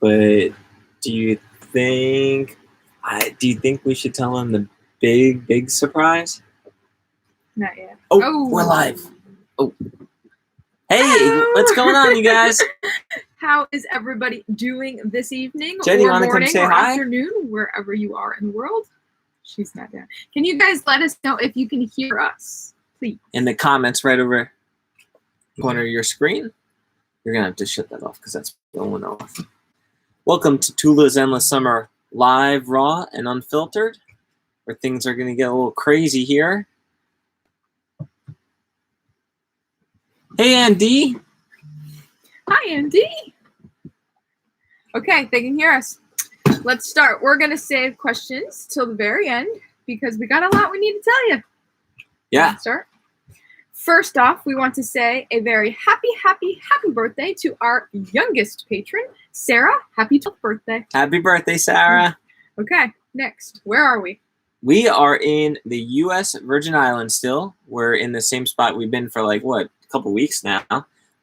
But do you think we should tell him the big surprise? Not yet. Oh, we're live. Oh. Hey, what's going on, you guys? How is everybody doing this evening? Jenny, or you want to come say hi? Afternoon, wherever you are in the world. She's not there. Can you guys let us know if you can hear us, please? In the comments right over the corner of your screen. You're going to have to shut that off because that's going off. Welcome to Tula's Endless Summer live, raw, and unfiltered, where things are going to get a little crazy here. Hey, Andy. Hi, Andy. Okay, they can hear us. Let's start. We're going to save questions till the very end because we got a lot we need to tell you. Yeah. Let's start. First off, we want to say a very happy birthday to our youngest patron, Sarah. Happy 12th birthday. Happy birthday, Sarah. Okay, next. Where are we? We are in the U.S. Virgin Islands still. We're in the same spot we've been for a couple weeks now,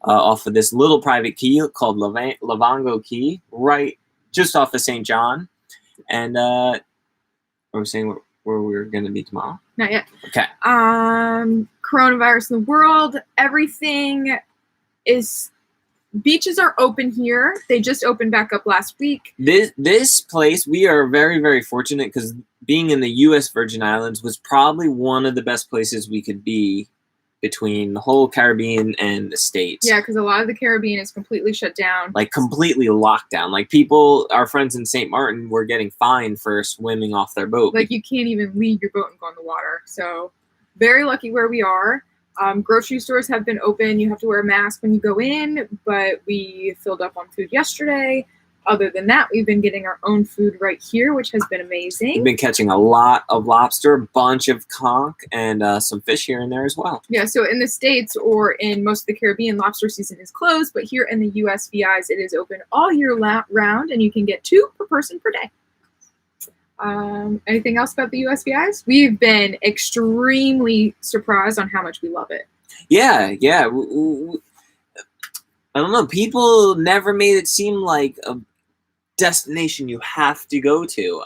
off of this little private key called Lavango Key, right just off of St. John. And are we saying where we're going to be tomorrow? Not yet. Okay. Coronavirus in the world. Everything is... Beaches are open here. They just opened back up last week. This place, we are very, very fortunate because being in the U.S. Virgin Islands was probably one of the best places we could be between the whole Caribbean and the States. Yeah, because a lot of the Caribbean is completely shut down. Like completely locked down. Like our friends in St. Martin were getting fined for swimming off their boat. Like you can't even leave your boat and go in the water. So very lucky where we are. Grocery stores have been open. You have to wear a mask when you go in, but we filled up on food yesterday. Other than that, we've been getting our own food right here, which has been amazing. We've been catching a lot of lobster, a bunch of conch, and some fish here and there as well. Yeah, so in the States or in most of the Caribbean, lobster season is closed, but here in the USVIs, it is open all year round, and you can get 2 per person per day. Anything else about the USVIs? We've been extremely surprised on how much we love it. Yeah. I don't know. People never made it seem like a destination you have to go to.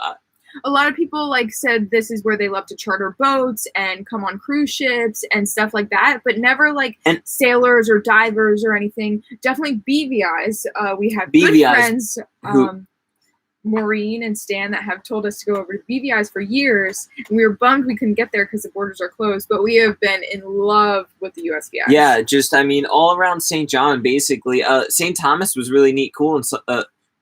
A lot of people said this is where they love to charter boats and come on cruise ships and stuff like that, but never sailors or divers or anything. Definitely BVIs. We have good friends, Maureen and Stan, that have told us to go over to BVIs for years. And we were bummed we couldn't get there because the borders are closed, but we have been in love with the USVIs. Yeah, all around St. John, basically. St. Thomas was really neat, cool, and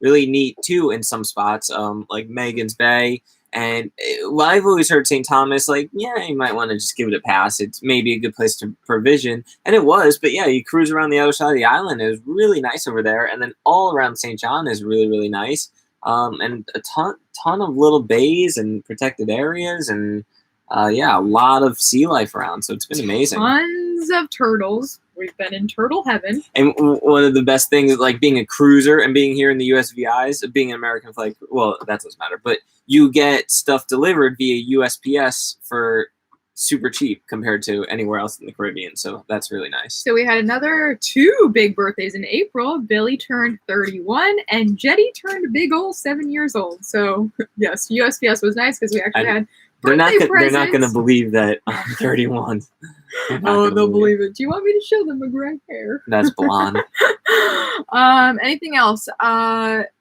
really neat too in some spots, like Megan's Bay. And I've always heard St. Thomas, you might want to just give it a pass. It's maybe a good place to provision. And it was, but yeah, you cruise around the other side of the island. It was really nice over there. And then all around St. John is really, really nice. And a ton of little bays and protected areas. And a lot of sea life around. So it's been amazing. Tons of turtles. We've been in turtle heaven. And one of the best things, being a cruiser and being here in the USVIs, being an American flag, well, that doesn't matter, but you get stuff delivered via USPS for super cheap compared to anywhere else in the Caribbean. So that's really nice. So we had another 2 big birthdays in April. Billy turned 31 and Jetty turned a big old 7 years old. So yes, USPS was nice because we actually had They're not going to believe that I'm 31. Oh, they'll believe it. Do you want me to show them my gray hair? That's blonde. Anything else?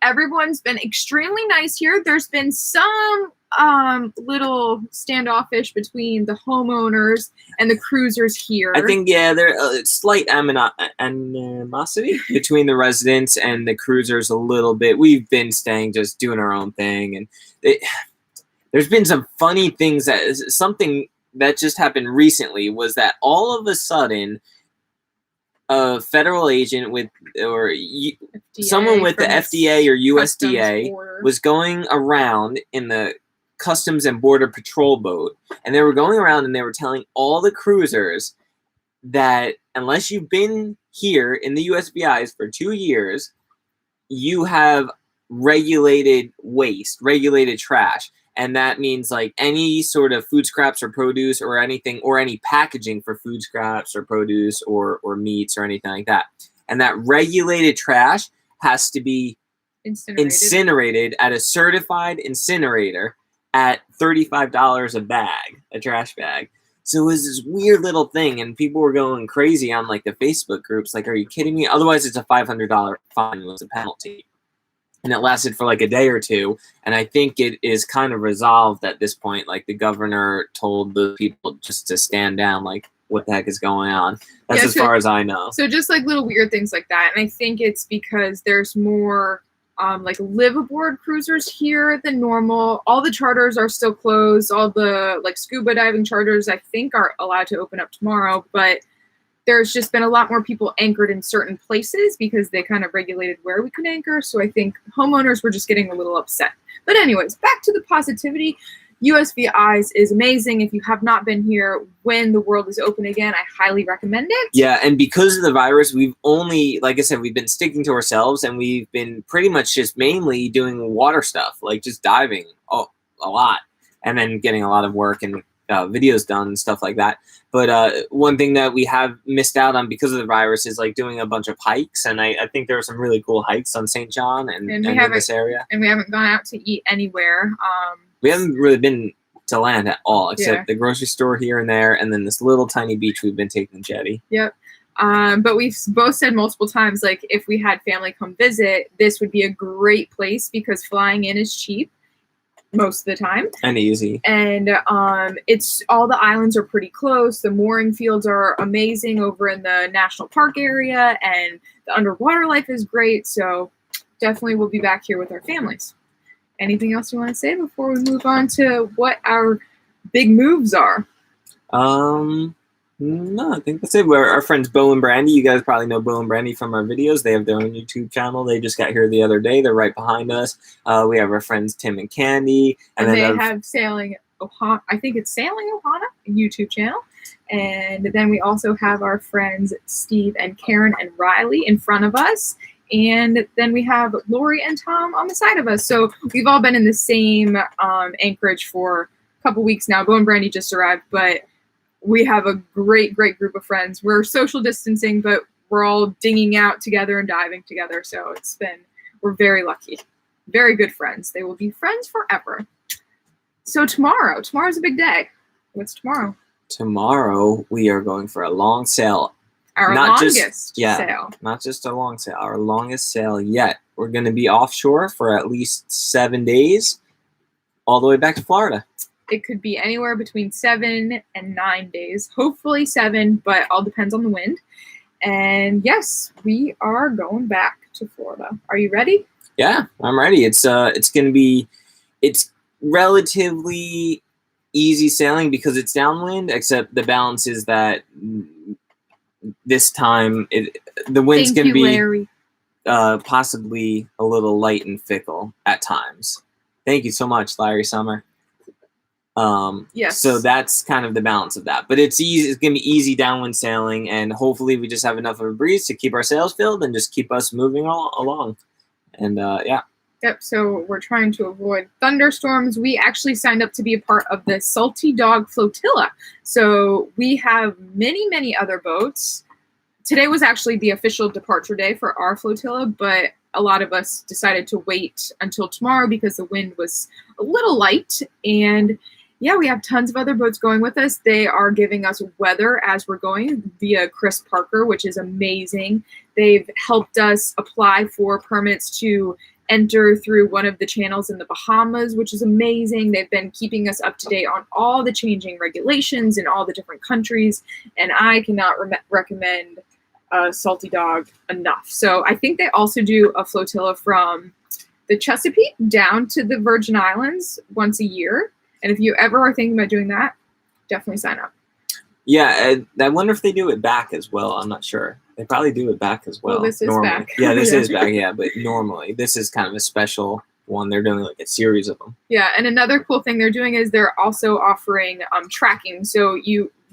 Everyone's been extremely nice here. There's been some little standoffish between the homeowners and the cruisers here. I think, there's slight animosity between the residents and the cruisers a little bit. We've been staying, just doing our own thing. And there's been some funny things. Something that just happened recently was that all of a sudden, a federal agent someone with the FDA or USDA was going around in the Customs and Border Patrol boat, and they were going around and they were telling all the cruisers that unless you've been here in the USVIs for 2 years, you have regulated waste, regulated trash. And that means any sort of food scraps or produce or anything, or any packaging for food scraps or produce or meats or anything like that. And that regulated trash has to be incinerated at a certified incinerator at $35 a bag, a trash bag. So it was this weird little thing, and people were going crazy on like the Facebook groups. Like, are you kidding me? Otherwise, it's a $500 fine was a penalty. And it lasted for like a day or two. And I think it is kind of resolved at this point. Like, the governor told the people just to stand down. Like, what the heck is going on? That's as far as I know. So just like little weird things like that. And I think it's because there's more like live aboard cruisers here than normal. All the charters are still closed. All the like scuba diving charters, I think, are allowed to open up tomorrow. But there's just been a lot more people anchored in certain places because they kind of regulated where we could anchor. So I think homeowners were just getting a little upset. But anyways, back to the positivity. USV Eyes is amazing. If you have not been here when the world is open again, I highly recommend it. Yeah, and because of the virus, we've only, like I said, we've been sticking to ourselves, and we've been pretty much just mainly doing water stuff, like just diving a lot, and then getting a lot of work and videos done and stuff like that. But one thing that we have missed out on because of the virus is like doing a bunch of hikes, and I think there are some really cool hikes on St. John and in this area. And we haven't gone out to eat anywhere. We haven't really been to land at all, except the grocery store here and there, and then this little tiny beach we've been taking jetty. Yep. But we've both said multiple times, like, if we had family come visit, this would be a great place because flying in is cheap most of the time. And easy. And it's all the islands are pretty close. The mooring fields are amazing over in the national park area, and the underwater life is great. So definitely we'll be back here with our families. Anything else you want to say before we move on to what our big moves are? No, I think that's it. We're our friends Bo and Brandy. You guys probably know Bo and Brandy from our videos. They have their own YouTube channel. They just got here the other day. They're right behind us. We have our friends Tim and Candy. And then they have Sailing Ohana. I think it's Sailing Ohana, a YouTube channel. And then we also have our friends Steve and Karen and Riley in front of us. And then we have Lori and Tom on the side of us. So we've all been in the same anchorage for a couple weeks now. Bo and Brandy just arrived, but we have a great, great group of friends. We're social distancing, but we're all dinging out together and diving together. So we're very lucky. Very good friends. They will be friends forever. So tomorrow's a big day. What's tomorrow? Tomorrow we are going for a long sail. Our longest sail. Not just a long sail, our longest sail yet. We're going to be offshore for at least 7 days, all the way back to Florida. It could be anywhere between 7 and 9 days. Hopefully 7, but all depends on the wind. And yes, we are going back to Florida. Are you ready? Yeah, I'm ready. It's relatively easy sailing because it's downwind, except the balance is that this time the wind's going to be possibly a little light and fickle at times. Thank you so much, Larry Summer. Yes. So that's kind of the balance of that. But it's easy. It's going to be easy downwind sailing, and hopefully we just have enough of a breeze to keep our sails filled and just keep us moving along. And yeah. Yep, so we're trying to avoid thunderstorms. We actually signed up to be a part of the Salty Dog Flotilla. So we have many, many other boats. Today was actually the official departure day for our flotilla, but a lot of us decided to wait until tomorrow because the wind was a little light. And yeah, we have tons of other boats going with us. They are giving us weather as we're going via Chris Parker, which is amazing. They've helped us apply for permits to enter through one of the channels in the Bahamas, which is amazing. They've been keeping us up to date on all the changing regulations in all the different countries, and I cannot recommend Salty Dog enough. So I think they also do a flotilla from the Chesapeake down to the Virgin Islands once a year, and if you ever are thinking about doing that, definitely sign up. Yeah, I wonder if they do it back as well. I'm not sure. They probably do it back as well. Well, this is normally. back. Yeah, this is back, yeah. But normally, this is kind of a special one. They're doing like a series of them. Yeah, and another cool thing they're doing is they're also offering tracking. So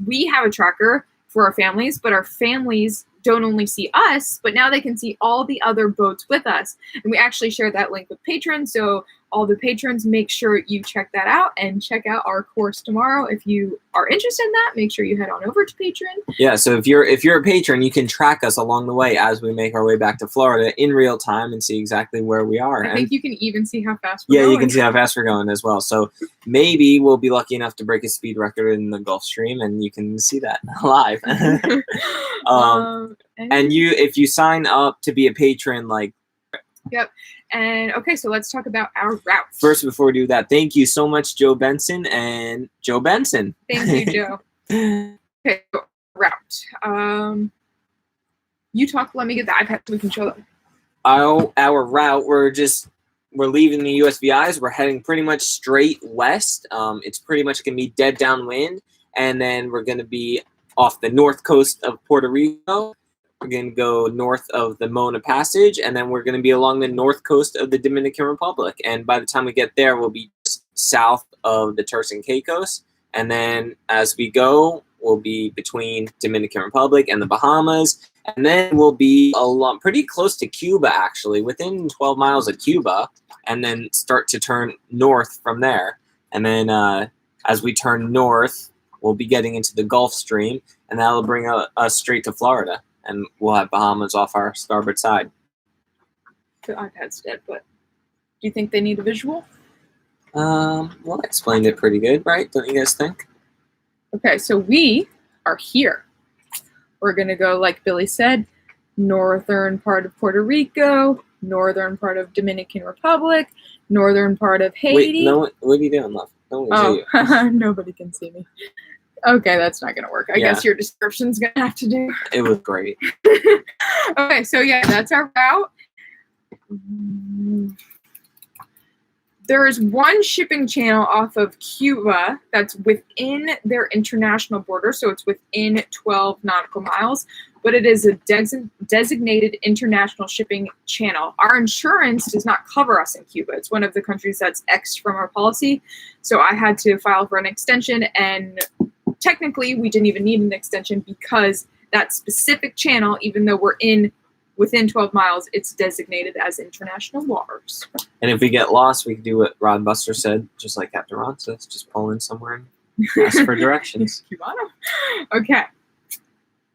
we have a tracker for our families, but our families don't only see us, but now they can see all the other boats with us. And we actually shared that link with Patron. So all the patrons, make sure you check that out and check out our course tomorrow. If you are interested in that, make sure you head on over to Patreon. Yeah, so if you're a patron, you can track us along the way as we make our way back to Florida in real time and see exactly where we are. I think you can even see how fast we're going. Yeah, you can see how fast we're going as well. So maybe we'll be lucky enough to break a speed record in the Gulf Stream, and you can see that live. And if you sign up to be a patron, like. Yep. And okay, so let's talk about our route. First, before we do that, thank you so much, Joe Benson and Joe Benson. Thank you, Joe. Okay, so route. You talk. Let me get the iPad so we can show them. Our route. We're leaving the USVIs. We're heading pretty much straight west. It's pretty much gonna be dead downwind, and then we're gonna be off the north coast of Puerto Rico. We're going to go north of the Mona Passage, and then we're going to be along the north coast of the Dominican Republic. And by the time we get there, we'll be just south of the Turks and Caicos. And then as we go, we'll be between Dominican Republic and the Bahamas. And then we'll be pretty close to Cuba, actually, within 12 miles of Cuba, and then start to turn north from there. And then as we turn north, we'll be getting into the Gulf Stream, and that'll bring us straight to Florida. And we'll have Bahamas off our starboard side. The iPad's dead, but do you think they need a visual? Well, I explained it pretty good, right? Don't you guys think? Okay, so we are here. We're going to go, like Billy said, northern part of Puerto Rico, northern part of Dominican Republic, northern part of Haiti. Wait, what are you doing, love? No one can see you. Nobody can see me. Okay, that's not going to work. I guess your description's going to have to do. It was great. Okay, so yeah, that's our route. There is one shipping channel off of Cuba that's within their international border, so it's within 12 nautical miles, but it is a designated international shipping channel. Our insurance does not cover us in Cuba. It's one of the countries that's X'd from our policy, so I had to file for an extension, and technically, we didn't even need an extension because that specific channel, even though we're within 12 miles, it's designated as international waters. And if we get lost, we can do what Rod Buster said, just like Captain Ron says, just pull in somewhere and ask for directions. Cubano. Okay.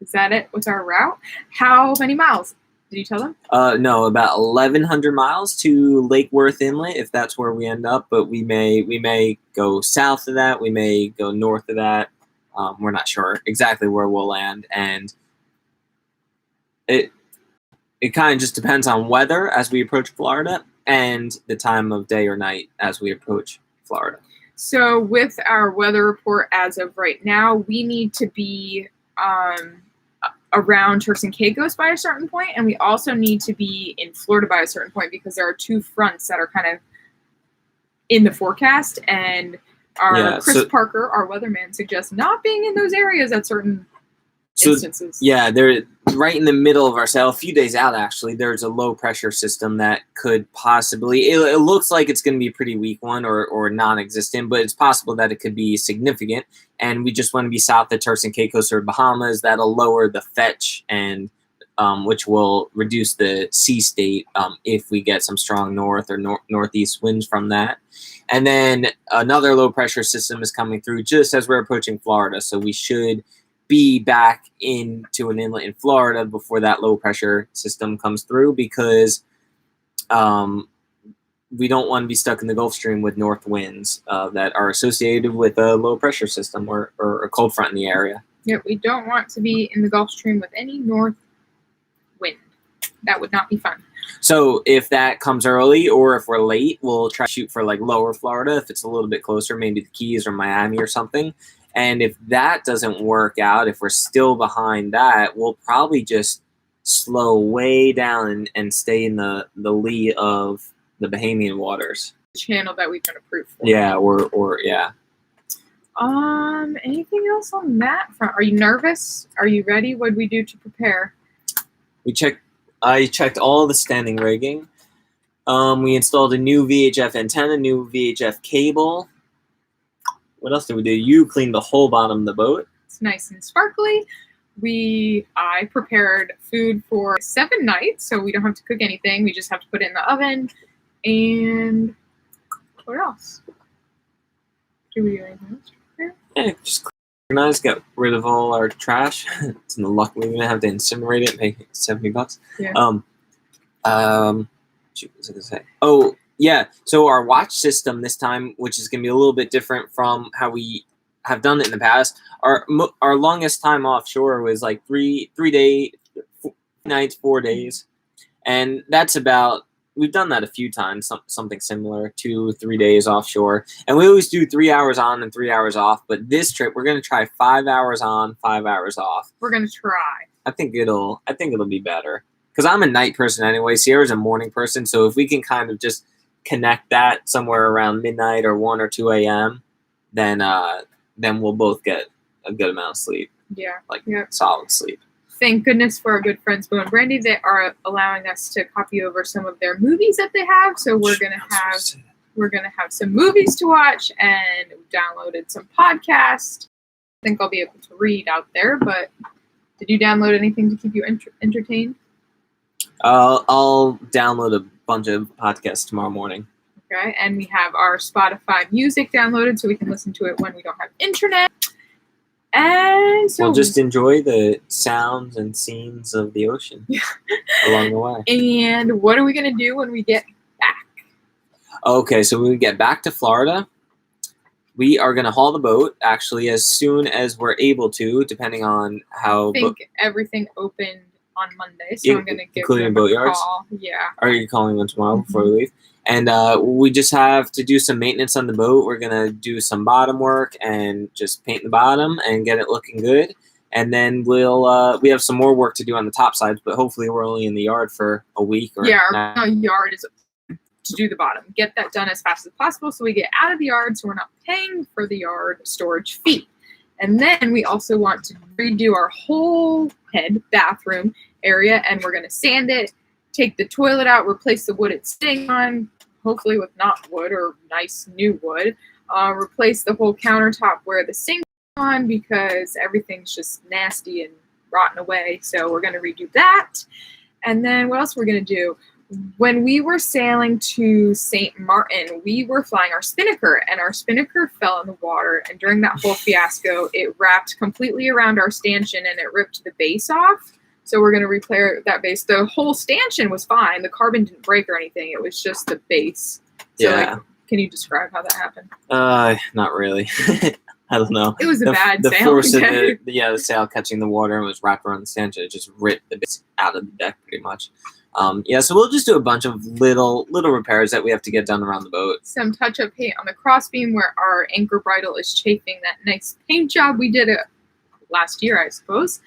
Is that it? What's our route? How many miles? Did you tell them? No, about 1,100 miles to Lake Worth Inlet, if that's where we end up. But we may go south of that. We may go north of that. We're not sure exactly where we'll land, and it kind of just depends on weather as we approach Florida and the time of day or night as we approach Florida. So with our weather report as of right now, we need to be around Turks and Caicos by a certain point, and we also need to be in Florida by a certain point because there are two fronts that are kind of in the forecast, and Chris Parker, our weatherman, suggests not being in those areas at certain instances. Yeah, they're right in the middle of our sail. A few days out, actually, there's a low pressure system that could possibly. It looks like it's going to be a pretty weak one or non-existent, but it's possible that it could be significant. And we just want to be south of Turks and Caicos or Bahamas. That'll lower the fetch and which will reduce the sea state if we get some strong north or northeast winds from that. And then another low pressure system is coming through just as we're approaching Florida. So we should be back into an inlet in Florida before that low pressure system comes through because we don't want to be stuck in the Gulf Stream with north winds that are associated with a low pressure system or a cold front in the area. Yeah, we don't want to be in the Gulf Stream with any north wind. That would not be fun. So if that comes early or if we're late, we'll try to shoot for like lower Florida if it's a little bit closer, maybe the Keys or Miami or something. And if that doesn't work out, if we're still behind that, we'll probably just slow way down and stay in the lee of the Bahamian waters. Channel that we've been approved for. Yeah, or yeah. Anything else on that front? Are you nervous? Are you ready? What did we do to prepare? I checked all the standing rigging. We installed a new VHF antenna, new VHF cable. What else did we do? You cleaned the whole bottom of the boat. It's nice and sparkly. I prepared food for 7 nights, so we don't have to cook anything. We just have to put it in the oven. And What else? Do we do anything else? Yeah, just organize, get rid of all our trash. It's luckily we didn't have to incinerate it and pay $70. Yeah. Shoot, what was I gonna say? Oh, yeah. So our watch system this time, which is gonna be a little bit different from how we have done it in the past. Our longest time offshore was like 3 days, 4 nights, 4 days, and that's about. We've done that a few times, something similar, 2-3 days offshore, and we always do 3 hours on and 3 hours off. But this trip, we're gonna try 5 hours on, 5 hours off. We're gonna try. I think it'll be better because I'm a night person anyway. Sierra's a morning person, so if we can kind of just connect that somewhere around midnight or 1 or 2 a.m., then we'll both get a good amount of sleep. Yeah. Solid sleep. Thank goodness for our good friends Bo and Brandy. They are allowing us to copy over some of their movies that they have. So we're gonna have some movies to watch and downloaded some podcasts. I think I'll be able to read out there. But did you download anything to keep you entertained? I'll download a bunch of podcasts tomorrow morning. Okay, and we have our Spotify music downloaded so we can listen to it when we don't have internet. And so we'll just enjoy the sounds and scenes of the ocean along the way. And what are we going to do when we get back? Okay, so when we get back to Florida, we are going to haul the boat, actually, as soon as we're able to, depending on how... I think everything opened on Monday, so I'm going to give them boat a yards? call. Yeah. Are you calling them tomorrow before we leave? And we just have to do some maintenance on the boat. We're going to do some bottom work and just paint the bottom and get it looking good. And then we have some more work to do on the top sides, but hopefully we're only in the yard for a week. Our yard is to do the bottom. Get that done as fast as possible so we get out of the yard so we're not paying for the yard storage fee. And then we also want to redo our whole bathroom area, and we're going to sand it, take the toilet out, replace the wood it's sitting on, hopefully with not wood or nice new wood. Replace the whole countertop where the sink is on because everything's just nasty and rotten away. So we're going to redo that. And then what else we're going to do? When we were sailing to St. Martin, we were flying our spinnaker, and our spinnaker fell in the water. And during that whole fiasco, it wrapped completely around our stanchion and it ripped the base off. So we're going to repair that base. The whole stanchion was fine. The carbon didn't break or anything. It was just the base. So, can you describe how that happened? Not really. I don't know. It was a bad the sail. force of the sail catching the water and was wrapped around the stanchion. It just ripped the base out of the deck pretty much. So we'll just do a bunch of little repairs that we have to get done around the boat. Some touch-up paint on the crossbeam where our anchor bridle is chafing. That nice paint job we did last year, I suppose.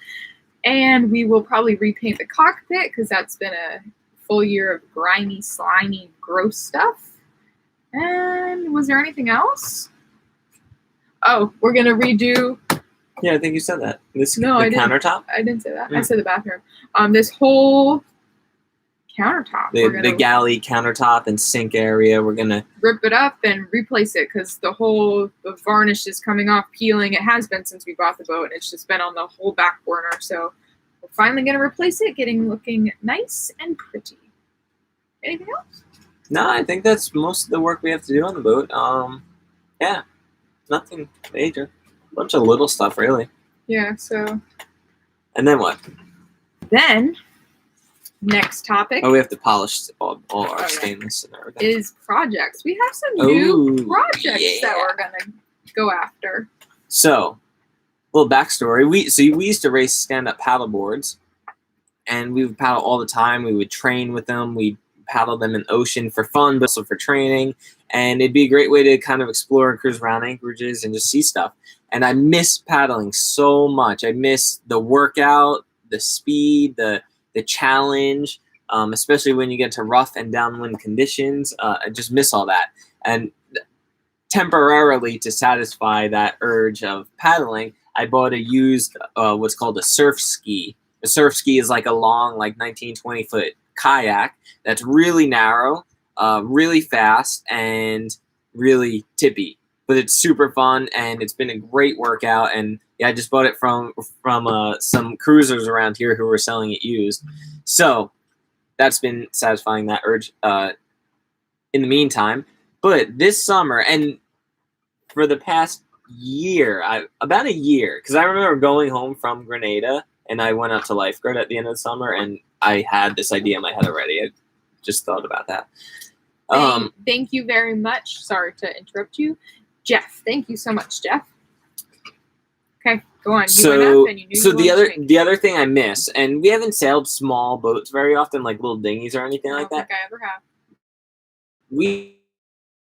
And we will probably repaint the cockpit because that's been a full year of grimy, slimy, gross stuff. And was there anything else? Oh, we're going to redo... Yeah, I think you said that. I didn't. Countertop? I didn't say that. I said the bathroom. This whole countertop. The galley countertop and sink area. We're going to rip it up and replace it because the varnish is coming off, peeling. It has been since we bought the boat, and it's just been on the whole back burner. So we're finally going to replace it, looking nice and pretty. Anything else? No, I think that's most of the work we have to do on the boat. Nothing major. A bunch of little stuff, really. Yeah, so. And then what? Then, next topic. Oh, we have to polish all our stainless and everything. Is projects. We have some new projects that we're going to go after. So, little backstory. We used to race stand-up paddle boards, and we would paddle all the time. We would train with them. We'd paddle them in the ocean for fun, but also for training. And it'd be a great way to kind of explore and cruise around anchorages and just see stuff. And I miss paddling so much. I miss the workout, the speed, the challenge, especially when you get to rough and downwind conditions. I just miss all that. And temporarily, to satisfy that urge of paddling, I bought a used what's called a surf ski. A surf ski is like a long, 19, 20-foot kayak that's really narrow, really fast, and really tippy. But it's super fun, and it's been a great workout. And I just bought it from some cruisers around here who were selling it used. So that's been satisfying that urge in the meantime. But this summer, and for the past year, about a year, because I remember going home from Grenada, and I went out to lifeguard at the end of the summer, and I had this idea in my head already. I just thought about that. Thank you very much. Sorry to interrupt you, Jeff. Thank you so much, Jeff. Okay, go on. You went up and you knew the other thing I miss, and we haven't sailed small boats very often, like little dinghies or anything like that. I don't think I ever have.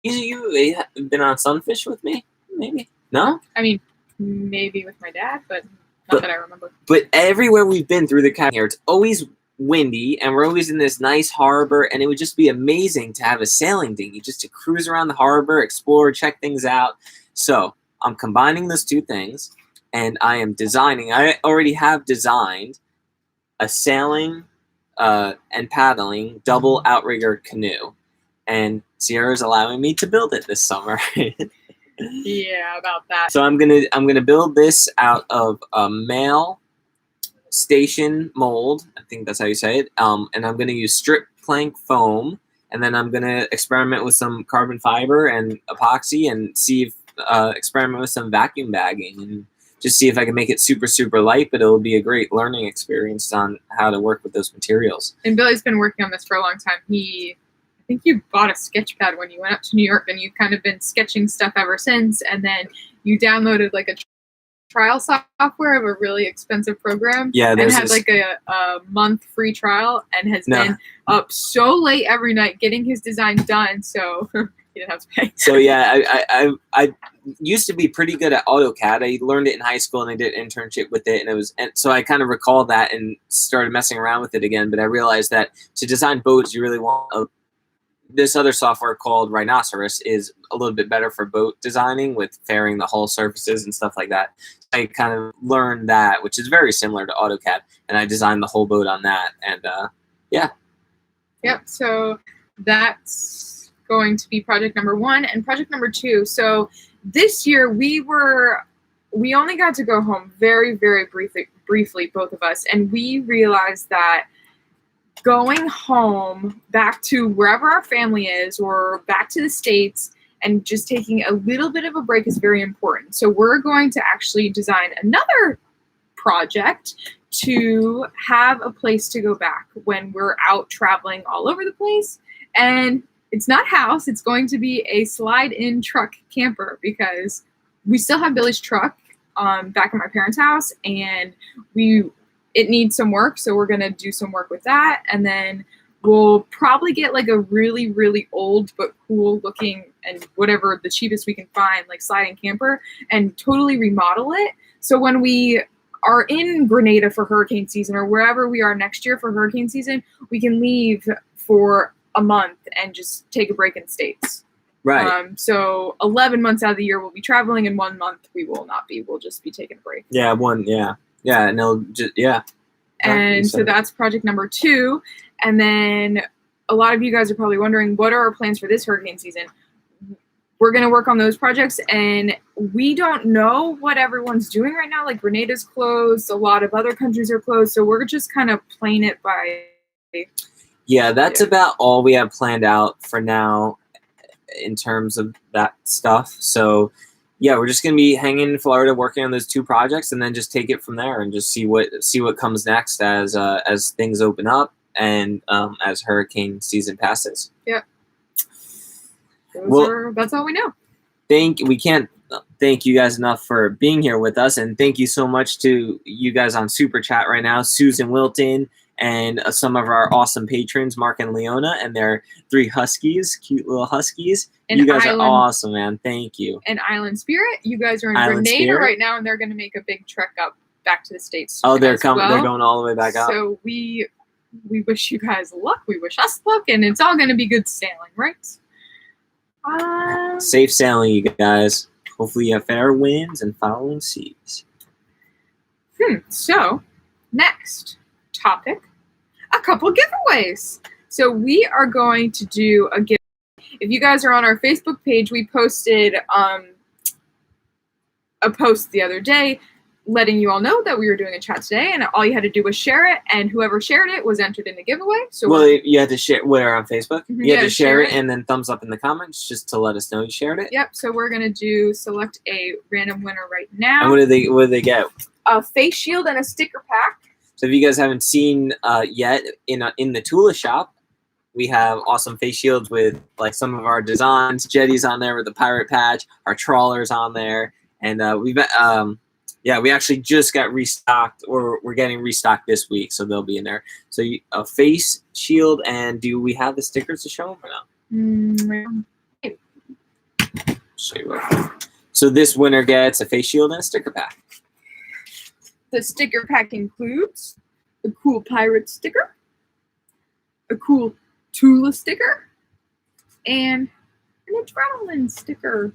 You been on Sunfish with me? Maybe. No? I mean, maybe with my dad, but not that I remember. But everywhere we've been through the Caribbean here, it's always windy, and we're always in this nice harbor, and it would just be amazing to have a sailing dinghy, just to cruise around the harbor, explore, check things out. So I'm combining those two things, and I am designing. I already have designed a sailing and paddling double outrigger canoe. And Sierra's allowing me to build it this summer. Yeah, about that. So I'm gonna build this out of a male station mold. I think that's how you say it. And I'm gonna use strip plank foam, and then I'm gonna experiment with some carbon fiber and epoxy, and see if experiment with some vacuum bagging, and just see if I can make it super, super light. But it'll be a great learning experience on how to work with those materials. And Billy's been working on this for a long time. I think you bought a sketch pad when you went up to New York, and you've kind of been sketching stuff ever since. And then you downloaded like a trial software of a really expensive program. Yeah, and had like a month free trial, and has been up so late every night getting his design done. So he didn't have to pay. So yeah, I used to be pretty good at AutoCAD. I learned it in high school, and I did an internship with it, and so I kind of recalled that and started messing around with it again. But I realized that to design boats, you really want this other software called Rhinoceros is a little bit better for boat designing, with fairing the hull surfaces and stuff like that. I kind of learned that, which is very similar to AutoCAD, and I designed the whole boat on that. And yeah. Yep. So that's going to be project number 1 and project number 2. So this year we only got to go home very, very briefly, both of us, and we realized that going home back to wherever our family is, or back to the States, and just taking a little bit of a break is very important. So we're going to actually design another project to have a place to go back when we're out traveling all over the place. And it's not house, it's going to be a slide-in truck camper, because we still have Billy's truck back at my parents' house, and it needs some work, so we're going to do some work with that. And then we'll probably get like a really, really old but cool looking, and whatever the cheapest we can find, like sliding camper, and totally remodel it. So when we are in Grenada for hurricane season, or wherever we are next year for hurricane season, we can leave for a month and just take a break in the States. Right. So 11 months out of the year we'll be traveling, and 1 month we will not be. We'll just be taking a break. Yeah, Yeah, and it'll just, yeah. And so that's project number 2. And then a lot of you guys are probably wondering, what are our plans for this hurricane season? We're going to work on those projects, and we don't know what everyone's doing right now. Like Grenada's closed, a lot of other countries are closed, so we're just kind of playing it by. Yeah, that's about all we have planned out for now in terms of that stuff. So yeah, we're just gonna be hanging in Florida, working on those 2 projects, and then just take it from there, and just see what comes next as things open up, and as hurricane season passes. Yep. That's all we know. We can't thank you guys enough for being here with us, and thank you so much to you guys on Super Chat right now, Susan Wilton, and some of our awesome patrons, Mark and Leona, and their 3 huskies, cute little huskies. And you guys are awesome, man. Thank you. And Island Spirit, you guys are in Grenada right now, and they're going to make a big trek up back to the States. Oh, they're coming. They're going all the way back up. So we wish you guys luck. We wish us luck, and it's all going to be good sailing, right? Safe sailing, you guys. Hopefully you have fair winds and following seas. So, next topic, a couple giveaways. So we are going to do a giveaway. If you guys are on our Facebook page, we posted a post the other day letting you all know that we were doing a chat today, and all you had to do was share it, and whoever shared it was entered in the giveaway. So well, you had to share. We're on Facebook. You had to share it it and then thumbs up in the comments just to let us know you shared it. Yep. So we're gonna select a random winner right now. And what do they get? A face shield and a sticker pack. So if you guys haven't seen yet, in the Tula shop, we have awesome face shields with like some of our designs, jetties on there with the pirate patch, our trawlers on there, and we actually just got restocked, or we're getting restocked this week, so they'll be in there. So a face shield, and do we have the stickers to show them or no? Show you what. So this winner gets a face shield and a sticker pack. The sticker pack includes a cool pirate sticker, a cool Tula sticker, and an adrenaline sticker.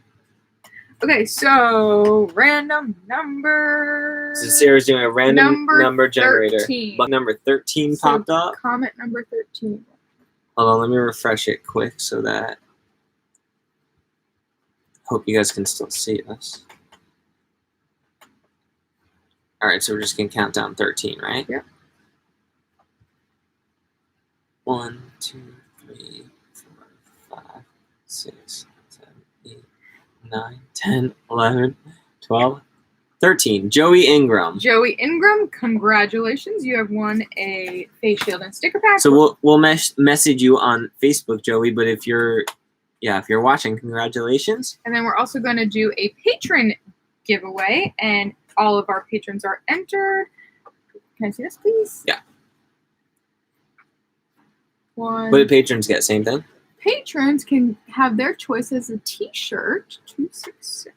Okay, so random number. So Sarah's doing a random number generator. 13. Number 13 popped up. Comment number 13. Hold on, let me refresh it quick so that. Hope you guys can still see us. All right, so we're just gonna count down 13, right? Yep. 1, 2, 3, 4, 5, 6, 7, 8, 9, 10, 11, 12, 13. Joey Ingram. Joey Ingram, congratulations! You have won a face shield and sticker pack. So we'll message you on Facebook, Joey. But if you're watching, congratulations. And then we're also going to do a patron giveaway, and all of our patrons are entered. Can I see this, please? Yeah. One. What do patrons get? Same thing? Patrons can have their choice as a t-shirt. 266.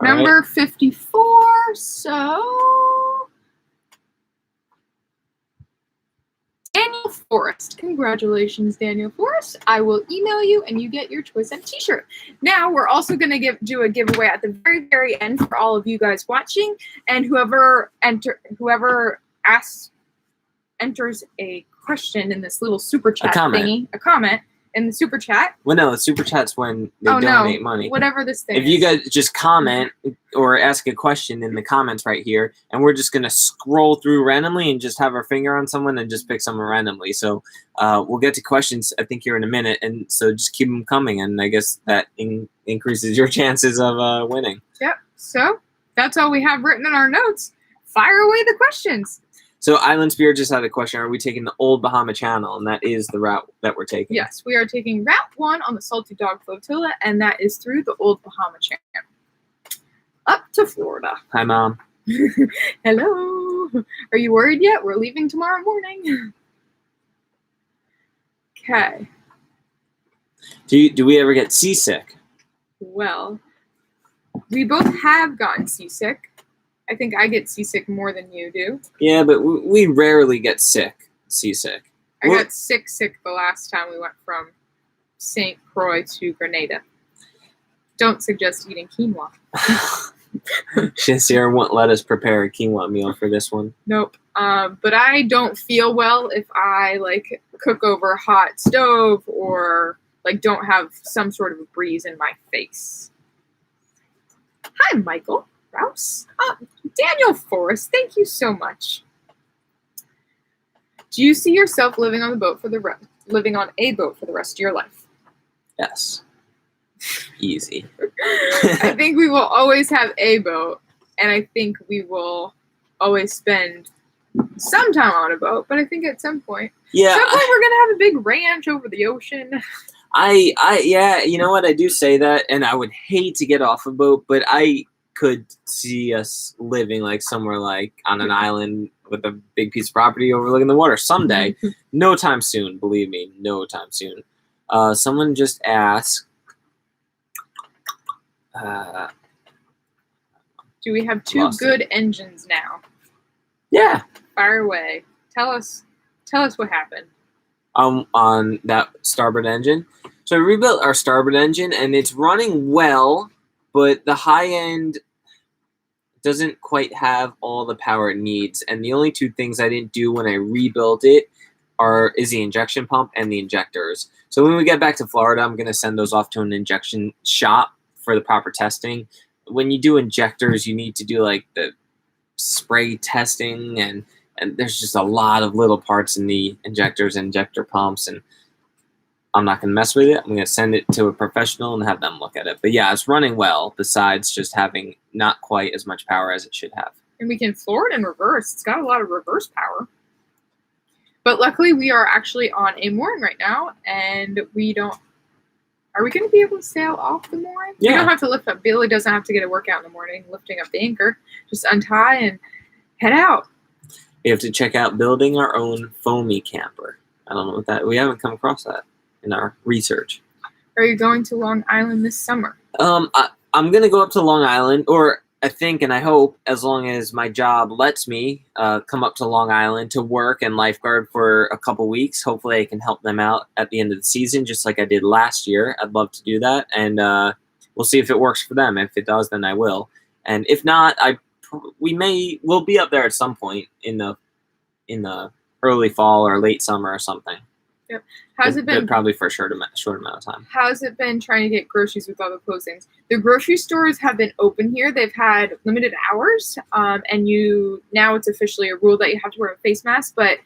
Number 54. So Daniel Forrest. Congratulations, Daniel Forrest. I will email you and you get your choice of t-shirt. Now we're also going to do a giveaway at the very, very end for all of you guys watching. And whoever enters a question in this little super chat thingy, a comment in the super chat. Well, no, the super chat's when they donate money. Whatever this thing is. If you guys just comment or ask a question in the comments right here, and we're just going to scroll through randomly and just have our finger on someone and just pick someone randomly. So we'll get to questions, I think, here in a minute. And so just keep them coming, and I guess that increases your chances of winning. Yep. So that's all we have written in our notes. Fire away the questions. So Island Spirit just had a question. Are we taking the Old Bahama Channel? And that is the route that we're taking. Yes, we are taking Route 1 on the Salty Dog Flotilla, and that is through the Old Bahama Channel. Up to Florida. Hi, Mom. Hello. Are you worried yet? We're leaving tomorrow morning. Okay. Do we ever get seasick? Well, we both have gotten seasick. I think I get seasick more than you do. Yeah, but we rarely get seasick. I got sick the last time we went from St. Croix to Grenada. Don't suggest eating quinoa. Sarah won't let us prepare a quinoa meal for this one. Nope. But I don't feel well if I cook over a hot stove or don't have some sort of a breeze in my face. Hi, Michael Rouse. Daniel Forrest, thank you so much. Do you see yourself living on a boat for the rest of your life? Yes. Easy. I think we will always have a boat, and I think we will always spend some time on a boat, but I think at some point, we're gonna have a big ranch over the ocean. Yeah, you know what? I do say that, and I would hate to get off a boat, but I could see us living somewhere on an island with a big piece of property overlooking the water someday. No time soon, believe me, no time soon. Someone just asked, do we have two good engines now? Yeah. Fire away. Tell us what happened. On that starboard engine. So I rebuilt our starboard engine, and it's running well, but the high end doesn't quite have all the power it needs. And the only two things I didn't do when I rebuilt it is the injection pump and the injectors. So when we get back to Florida, I'm going to send those off to an injection shop for the proper testing. when you do injectors, you need to do like the spray testing, and there's just a lot of little parts in the injectors and injector pumps, and I'm not going to mess with it. I'm going to send it to a professional and have them look at it. But yeah, it's running well, besides just having not quite as much power as it should have. And we can floor it in reverse. It's got a lot of reverse power. But luckily, we are actually on a mooring right now, and we don't... Are we going to be able to sail off the mooring? Yeah. We don't have to lift up. Billy doesn't have to get a workout in the morning lifting up the anchor. Just untie and head out. We have to check out building our own foamy camper. I don't know what that... We haven't come across that in our research. Are you going to Long Island this summer? I'm going to go up to Long Island, or I think and I hope, as long as my job lets me, come up to Long Island to work and lifeguard for a couple weeks. Hopefully I can help them out at the end of the season, just like I did last year. I'd love to do that, and we'll see if it works for them. If it does, then I will. And if not, we'll be up there at some point in the early fall or late summer or something. Yep. How's it been? Probably for a short amount of time. How's it been trying to get groceries with all the closings? The grocery stores have been open here. They've had limited hours, and now it's officially a rule that you have to wear a face mask. But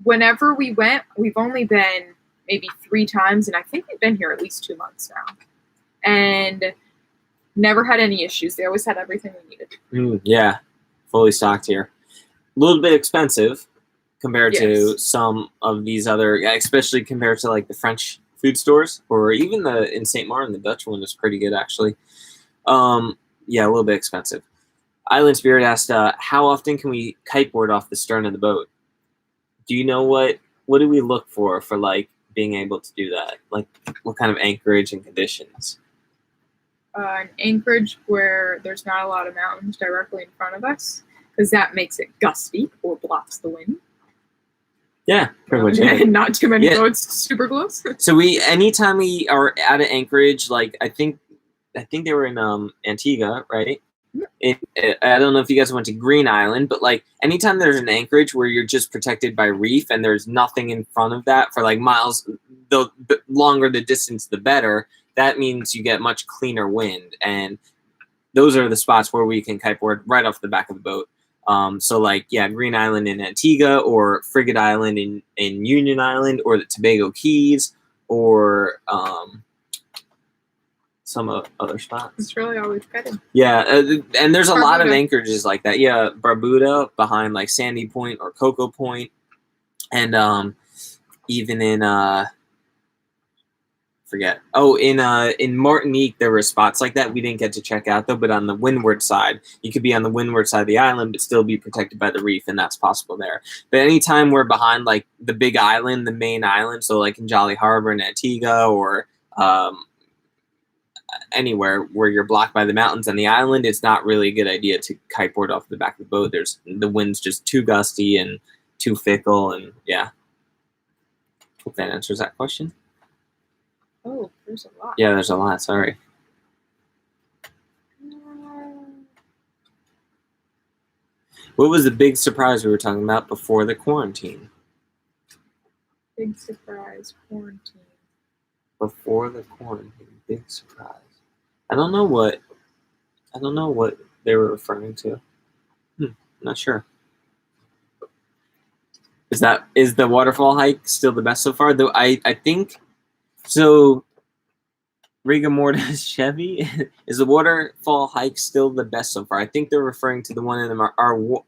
whenever we went, we've only been maybe 3 times, and I think we've been here at least 2 months now, and never had any issues. They always had everything we needed. Yeah, fully stocked here. A little bit expensive compared to some of these other, especially compared to like the French food stores, or even in St. Martin, the Dutch one is pretty good actually. Yeah, a little bit expensive. Island Spirit asked, how often can we kiteboard off the stern of the boat? Do you know what do we look for like being able to do that? Like what kind of anchorage and conditions? An anchorage where there's not a lot of mountains directly in front of us, because that makes it gusty or blocks the wind. Yeah, pretty much. And not too many boats super close. So anytime we are at an anchorage, like I think they were in Antigua, right? I don't know if you guys went to Green Island, but like anytime there's an anchorage where you're just protected by reef and there's nothing in front of that for like miles, the longer the distance, the better. That means you get much cleaner wind, and those are the spots where we can kiteboard right off the back of the boat. So like, yeah, Green Island in Antigua, or Frigate Island in Union Island, or the Tobago Keys, or some other spots. It's really always good. Yeah, and there's a lot of anchorages like that. Yeah, Barbuda behind like Sandy Point or Cocoa Point, and even in in Martinique there were spots like that we didn't get to check out though. But on the windward side, you could be on the windward side of the island but still be protected by the reef, and that's possible there. But anytime we're behind like the big island, the main island, so like in Jolly Harbor in Antigua, or anywhere where you're blocked by the mountains and the island, it's not really a good idea to kiteboard off the back of the boat. The wind's just too gusty and too fickle, and yeah. Hope that answers that question. Oh, there's a lot. Yeah, there's a lot. Sorry. What was the big surprise we were talking about before the quarantine? Big surprise, quarantine. Before the quarantine, big surprise. I don't know what they were referring to. Not sure. Is the waterfall hike still the best so far? Though I think so. Rigor Mortis Chevy, is the waterfall hike still the best so far? I think they're referring to the one in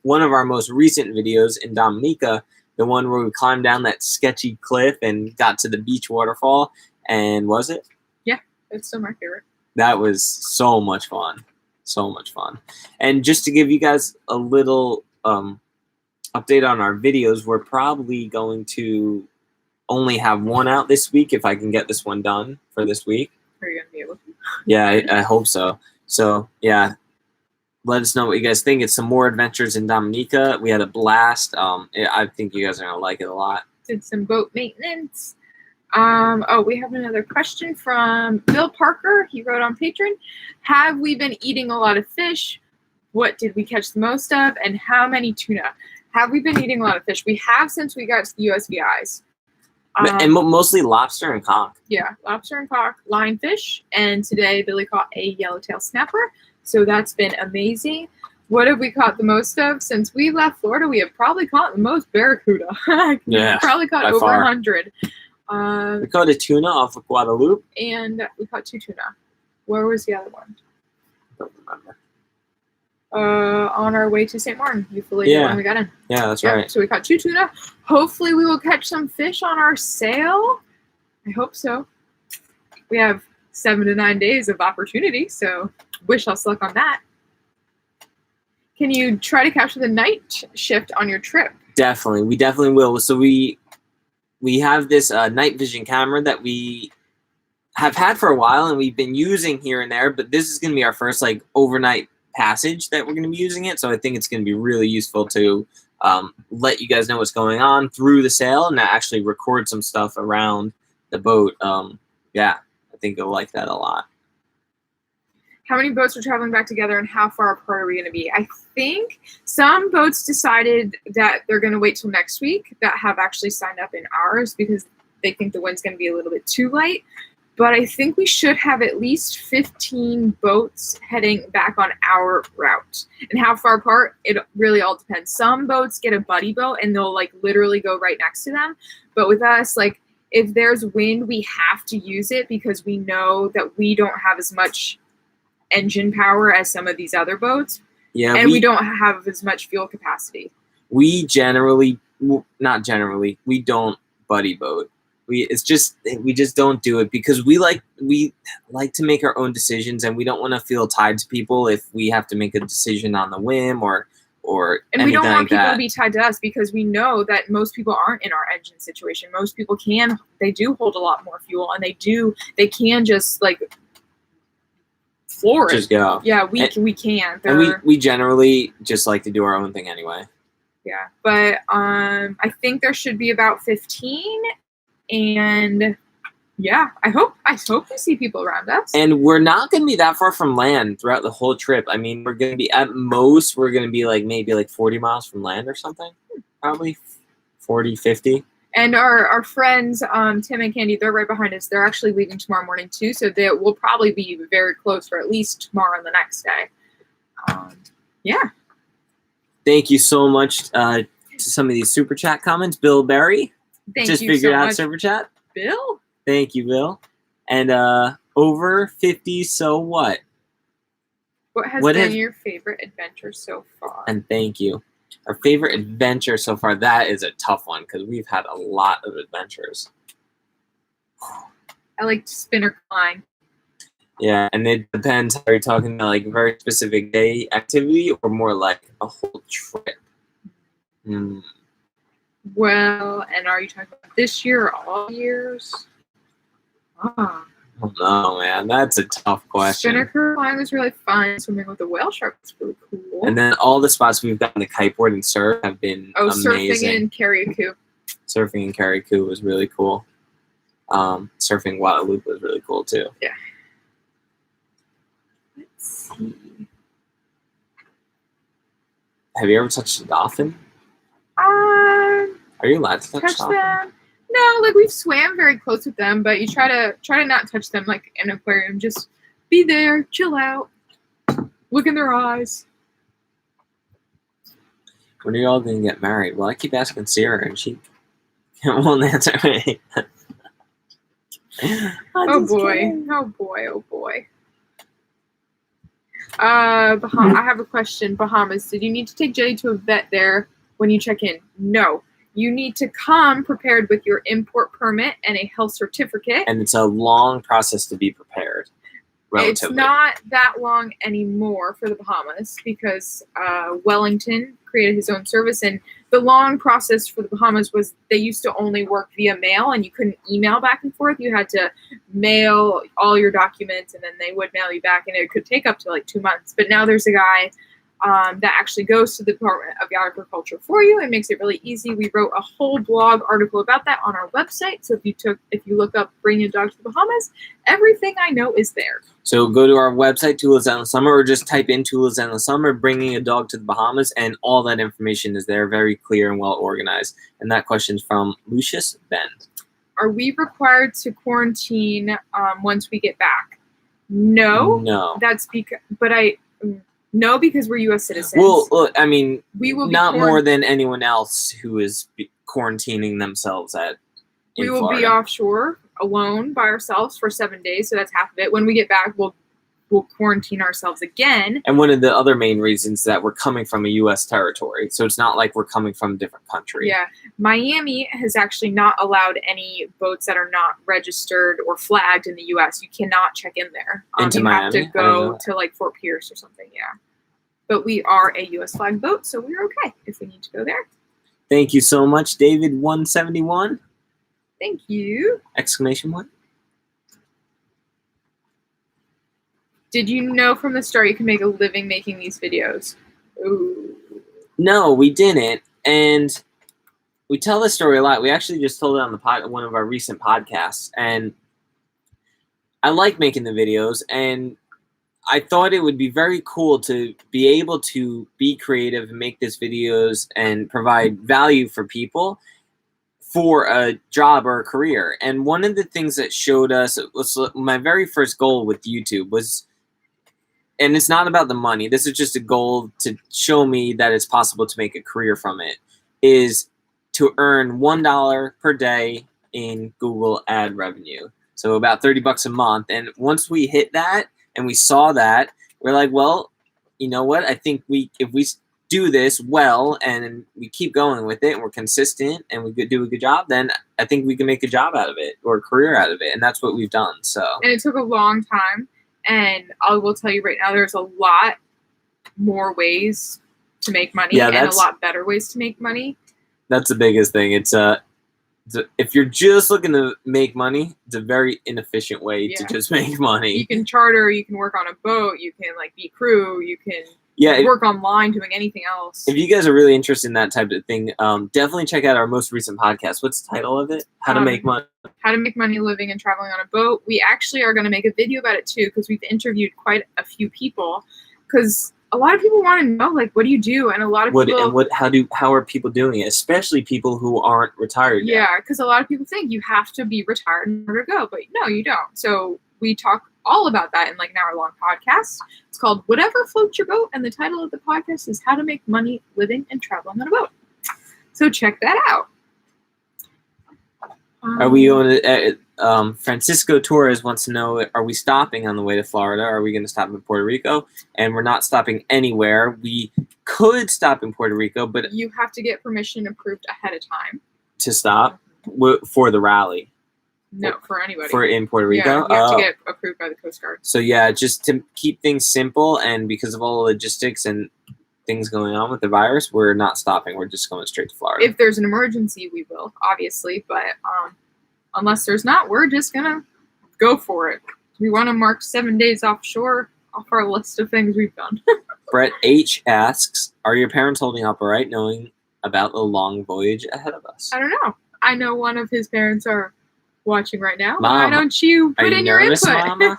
one of our most recent videos in Dominica, the one where we climbed down that sketchy cliff and got to the beach waterfall. And was it? Yeah, it's still my favorite. That was so much fun. So much fun. And just to give you guys a little update on our videos, we're probably going to only have one out this week if I can get this one done for this week. Are you going to be able to? Yeah, I hope so. So, yeah, let us know what you guys think. It's some more adventures in Dominica. We had a blast. I think you guys are going to like it a lot. Did some boat maintenance. We have another question from Bill Parker. He wrote on Patron. Have we been eating a lot of fish? What did we catch the most of? And how many tuna? Have we been eating a lot of fish? We have since we got to the USVIs. And mostly lobster and conch. Yeah, lobster and conch, lionfish, and today Billy caught a yellowtail snapper. So that's been amazing. What have we caught the most of? Since we left Florida, we have probably caught the most barracuda. Yeah, probably caught by over far. 100. We caught a tuna off of Guadalupe. And we caught 2 tuna. Where was the other one? Don't remember. On our way to St. Martin. You fully knew when we got in. Yeah, that's right. So we caught 2 tuna. Hopefully we will catch some fish on our sail. I hope so. We have 7 to 9 days of opportunity, so wish us luck on that. Can you try to capture the night shift on your trip? Definitely. We definitely will. So we have this night vision camera that we have had for a while and we've been using here and there, but this is going to be our first like overnight passage that we're going to be using it. So I think it's going to be really useful to let you guys know what's going on through the sail and actually record some stuff around the boat. Yeah, I think you'll like that a lot. How many boats are traveling back together and how far apart are we going to be? I think some boats decided that they're going to wait till next week that have actually signed up in ours because they think the wind's going to be a little bit too light. But I think we should have at least 15 boats heading back on our route. And how far apart, it really all depends. Some boats get a buddy boat and they'll like literally go right next to them. But with us, like if there's wind, we have to use it because we know that we don't have as much engine power as some of these other boats. Yeah, and we don't have as much fuel capacity. We generally, not generally, we don't buddy boat. We just don't do it because we like to make our own decisions and we don't want to feel tied to people if we have to make a decision on the whim or and we don't want like people that. to be tied to us because we know that most people aren't in our engine situation. Most people they do hold a lot more fuel and they can just like floor it. Just go. Yeah, we can. And we generally just like to do our own thing anyway. Yeah, but I think there should be about 15. And yeah, I hope we see people around us. And we're not going to be that far from land throughout the whole trip. I mean, we're going to be at most, we're going to be like maybe like 40 miles from land or something. Probably 40, 50. And our friends, Tim and Candy, they're right behind us. They're actually leaving tomorrow morning too. So they will probably be very close for at least tomorrow and the next day. Yeah. Thank you so much to some of these super chat comments. Bill Berry. Thank Just you figured so out much, super chat. Bill. Thank you, Bill. And over 50. So what? What has been your favorite adventure so far? And thank you. Our favorite adventure so far. That is a tough one because we've had a lot of adventures. I like spinner climb. Yeah, and it depends. Are you talking about like a very specific day activity or more like a whole trip? Well, and are you talking about this year or all years? I don't know, man. That's a tough question. Spinner climb was really fun. Swimming with a whale shark was really cool. And then all the spots we've gotten the kiteboard and surf have been amazing. Surfing in Carriacou. Surfing in Carriacou was really cool. Surfing Guadalupe was really cool too. Yeah. Let's see. Have you ever touched a dolphin? Are you allowed to touch them? No, like we've swam very close with them, but you try to not touch them like in an aquarium. Just be there, chill out, look in their eyes. When are you all going to get married? Well, I keep asking Sarah, and she won't answer me. Oh boy! Oh boy! Oh boy! I have a question. Bahamas. Did you need to take Jetty to a vet there when you check in? No. You need to come prepared with your import permit and a health certificate. And it's a long process to be prepared, relatively. It's not that long anymore for the Bahamas because Wellington created his own service. And the long process for the Bahamas was they used to only work via mail and you couldn't email back and forth. You had to mail all your documents and then they would mail you back. And it could take up to like 2 months. But now there's a guy that actually goes to the Department of Agriculture for you and makes it really easy. We wrote a whole blog article about that on our website. So if you look up Bring Your Dog to the Bahamas, everything I know is there. So go to our website, Tulips Endless Summer, or just type in Tulips Endless Summer, Bringing a Dog to the Bahamas, and all that information is there, very clear and well organized. And that question's from Lucius Bend. Are we required to quarantine once we get back? No. No. That's because, but No, because we're U.S. citizens. Well, look, I mean, we will be not more than anyone else who is quarantining themselves in Florida. Be offshore alone by ourselves for 7 days, so that's half of it. When we get back, we'll quarantine ourselves again. And one of the other main reasons that we're coming from a U.S. territory, so it's not like we're coming from a different country. Yeah, Miami has actually not allowed any boats that are not registered or flagged in the U.S. You cannot check in there. Into you Miami? have to go to like Fort Pierce or something. Yeah, but we are a U.S. flagged boat, so we're okay if we need to go there. Thank you so much, David171. Thank you! Exclamation point. Did you know from the start you can make a living making these videos? Ooh. No, we didn't, and we tell this story a lot. We actually just told it on the one of our recent podcasts, and I like making the videos, and I thought it would be very cool to be able to be creative and make these videos and provide value for people for a job or a career. And one of the things that showed us, was my very first goal with YouTube was, and it's not about the money, this is just a goal to show me that it's possible to make a career from it, is to earn $1 per day in Google ad revenue. So about $30 a month. And once we hit that and we saw that, we're like, well, you know what? I think if we do this well and we keep going with it and we're consistent and we do a good job, then I think we can make a job out of it or a career out of it. And that's what we've done. So. And it took a long time. And I will tell you right now, there's a lot more ways to make money and a lot better ways to make money. That's the biggest thing. It's if you're just looking to make money, it's a very inefficient way to just make money. You can charter, you can work on a boat, you can like be crew, you can work online doing anything else. If you guys are really interested in that type of thing, definitely check out our most recent podcast. What's the title of it? How to make money. How to make money living and traveling on a boat. We actually are going to make a video about it too, because we've interviewed quite a few people. Because a lot of people want to know, like, what do you do? And a lot of people. How are people doing it? Especially people who aren't retired yet. Yeah, because a lot of people think you have to be retired in order to go, but no, you don't. So we talk all about that in like an hour-long podcast. It's called Whatever Floats Your Boat, and the title of the podcast is How to Make Money Living and Traveling on a Boat. So check that out. Are we going to? Francisco Torres wants to know: are we stopping on the way to Florida? Are we going to stop in Puerto Rico? And we're not stopping anywhere. We could stop in Puerto Rico, but you have to get permission approved ahead of time to stop for the rally. No, for anybody. For in Puerto Rico? Yeah, you have to get approved by the Coast Guard. So yeah, just to keep things simple, and because of all the logistics and things going on with the virus, we're not stopping. We're just going straight to Florida. If there's an emergency, we will, obviously. But unless there's not, we're just going to go for it. We want to mark 7 days offshore off our list of things we've done. Brett H. asks, are your parents holding up all right, knowing about the long voyage ahead of us? I don't know. I know one of his parents are watching right now. Mom, why don't you put in your input? Mama?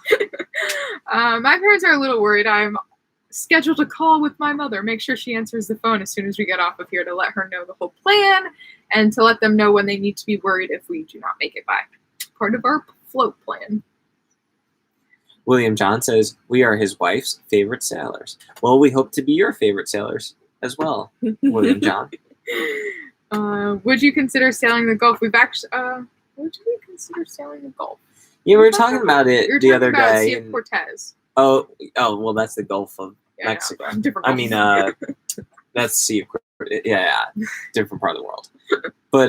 My parents are a little worried. I'm scheduled a call with my mother. Make sure she answers the phone as soon as we get off of here to let her know the whole plan and to let them know when they need to be worried if we do not make it by. Part of our float plan. William John says, we are his wife's favorite sailors. Well, we hope to be your favorite sailors as well, William John. Would you consider sailing the Gulf? We've actually... would you consider sailing the Gulf? Yeah, we were talking about it the other day. Sea of Cortez. Oh, well, that's the Gulf of Mexico. I mean, that's Sea of Cortez. Yeah, different part of the world. But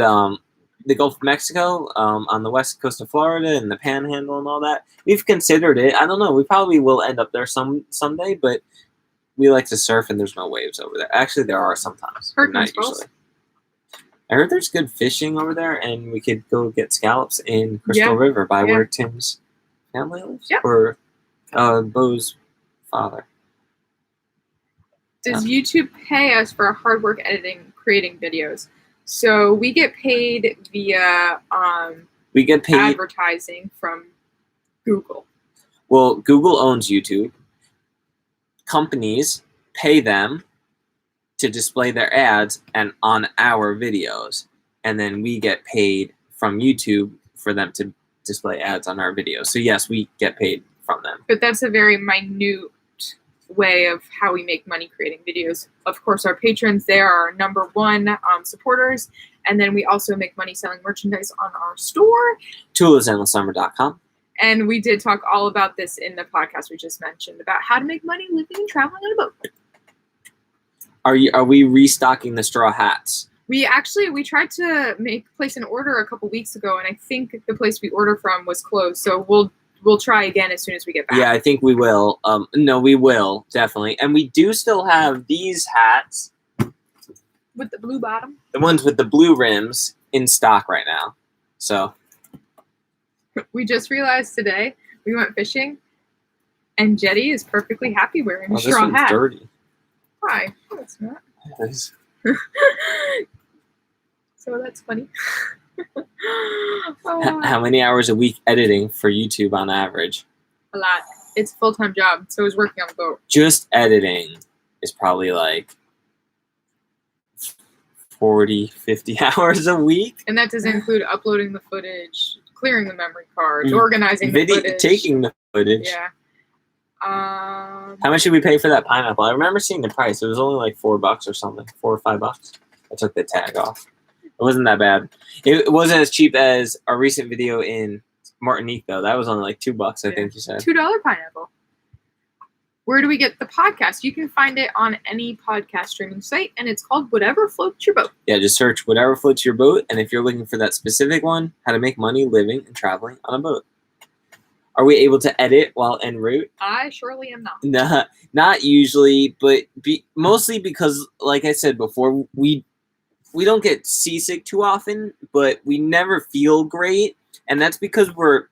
the Gulf of Mexico, on the west coast of Florida and the Panhandle and all that, we've considered it. I don't know. We probably will end up there someday, but we like to surf and there's no waves over there. Actually, there are sometimes. Not usually. I heard there's good fishing over there, and we could go get scallops in Crystal River by where Tim's family lives? Yep. Or Bo's father. Does YouTube pay us for hard work creating videos? So we get paid via advertising from Google. Well, Google owns YouTube. Companies pay them to display their ads and on our videos, and then we get paid from YouTube for them to display ads on our videos. So yes, we get paid from them. But that's a very minute way of how we make money creating videos. Of course, our patrons, they are our number one supporters. And then we also make money selling merchandise on our store. ToolersEndlessSummer.com. And we did talk all about this in the podcast we just mentioned about how to make money living and traveling on a boat. Are we restocking the straw hats? We tried to place an order a couple weeks ago, and I think the place we order from was closed. So we'll try again as soon as we get back. Yeah, I think we will. No, we will definitely, and we do still have these hats with the blue bottom. The ones with the blue rims in stock right now. So we just realized today we went fishing, and Jetty is perfectly happy wearing a straw hat. This one's dirty. Why? No, it's not. It is. So that's funny. How many hours a week editing for YouTube on average? A lot. It's a full-time job, so is working on the boat. Just editing is probably like 40, 50 hours a week. And that doesn't include uploading the footage, clearing the memory cards, organizing the footage. Taking the footage. Yeah. How much did we pay for that pineapple? I remember seeing the price. It was only like $4 or something. $4 or $5. I took the tag off. It wasn't that bad. It wasn't as cheap as our recent video in Martinique, though. That was only like $2, I think you said. $2 pineapple. Where do we get the podcast? You can find it on any podcast streaming site, and it's called Whatever Floats Your Boat. Yeah, just search Whatever Floats Your Boat, and if you're looking for that specific one, how to make money living and traveling on a boat. Are we able to edit while en route? I surely am not. Nah, not usually, but mostly because, like I said before, we don't get seasick too often, but we never feel great, and that's because we're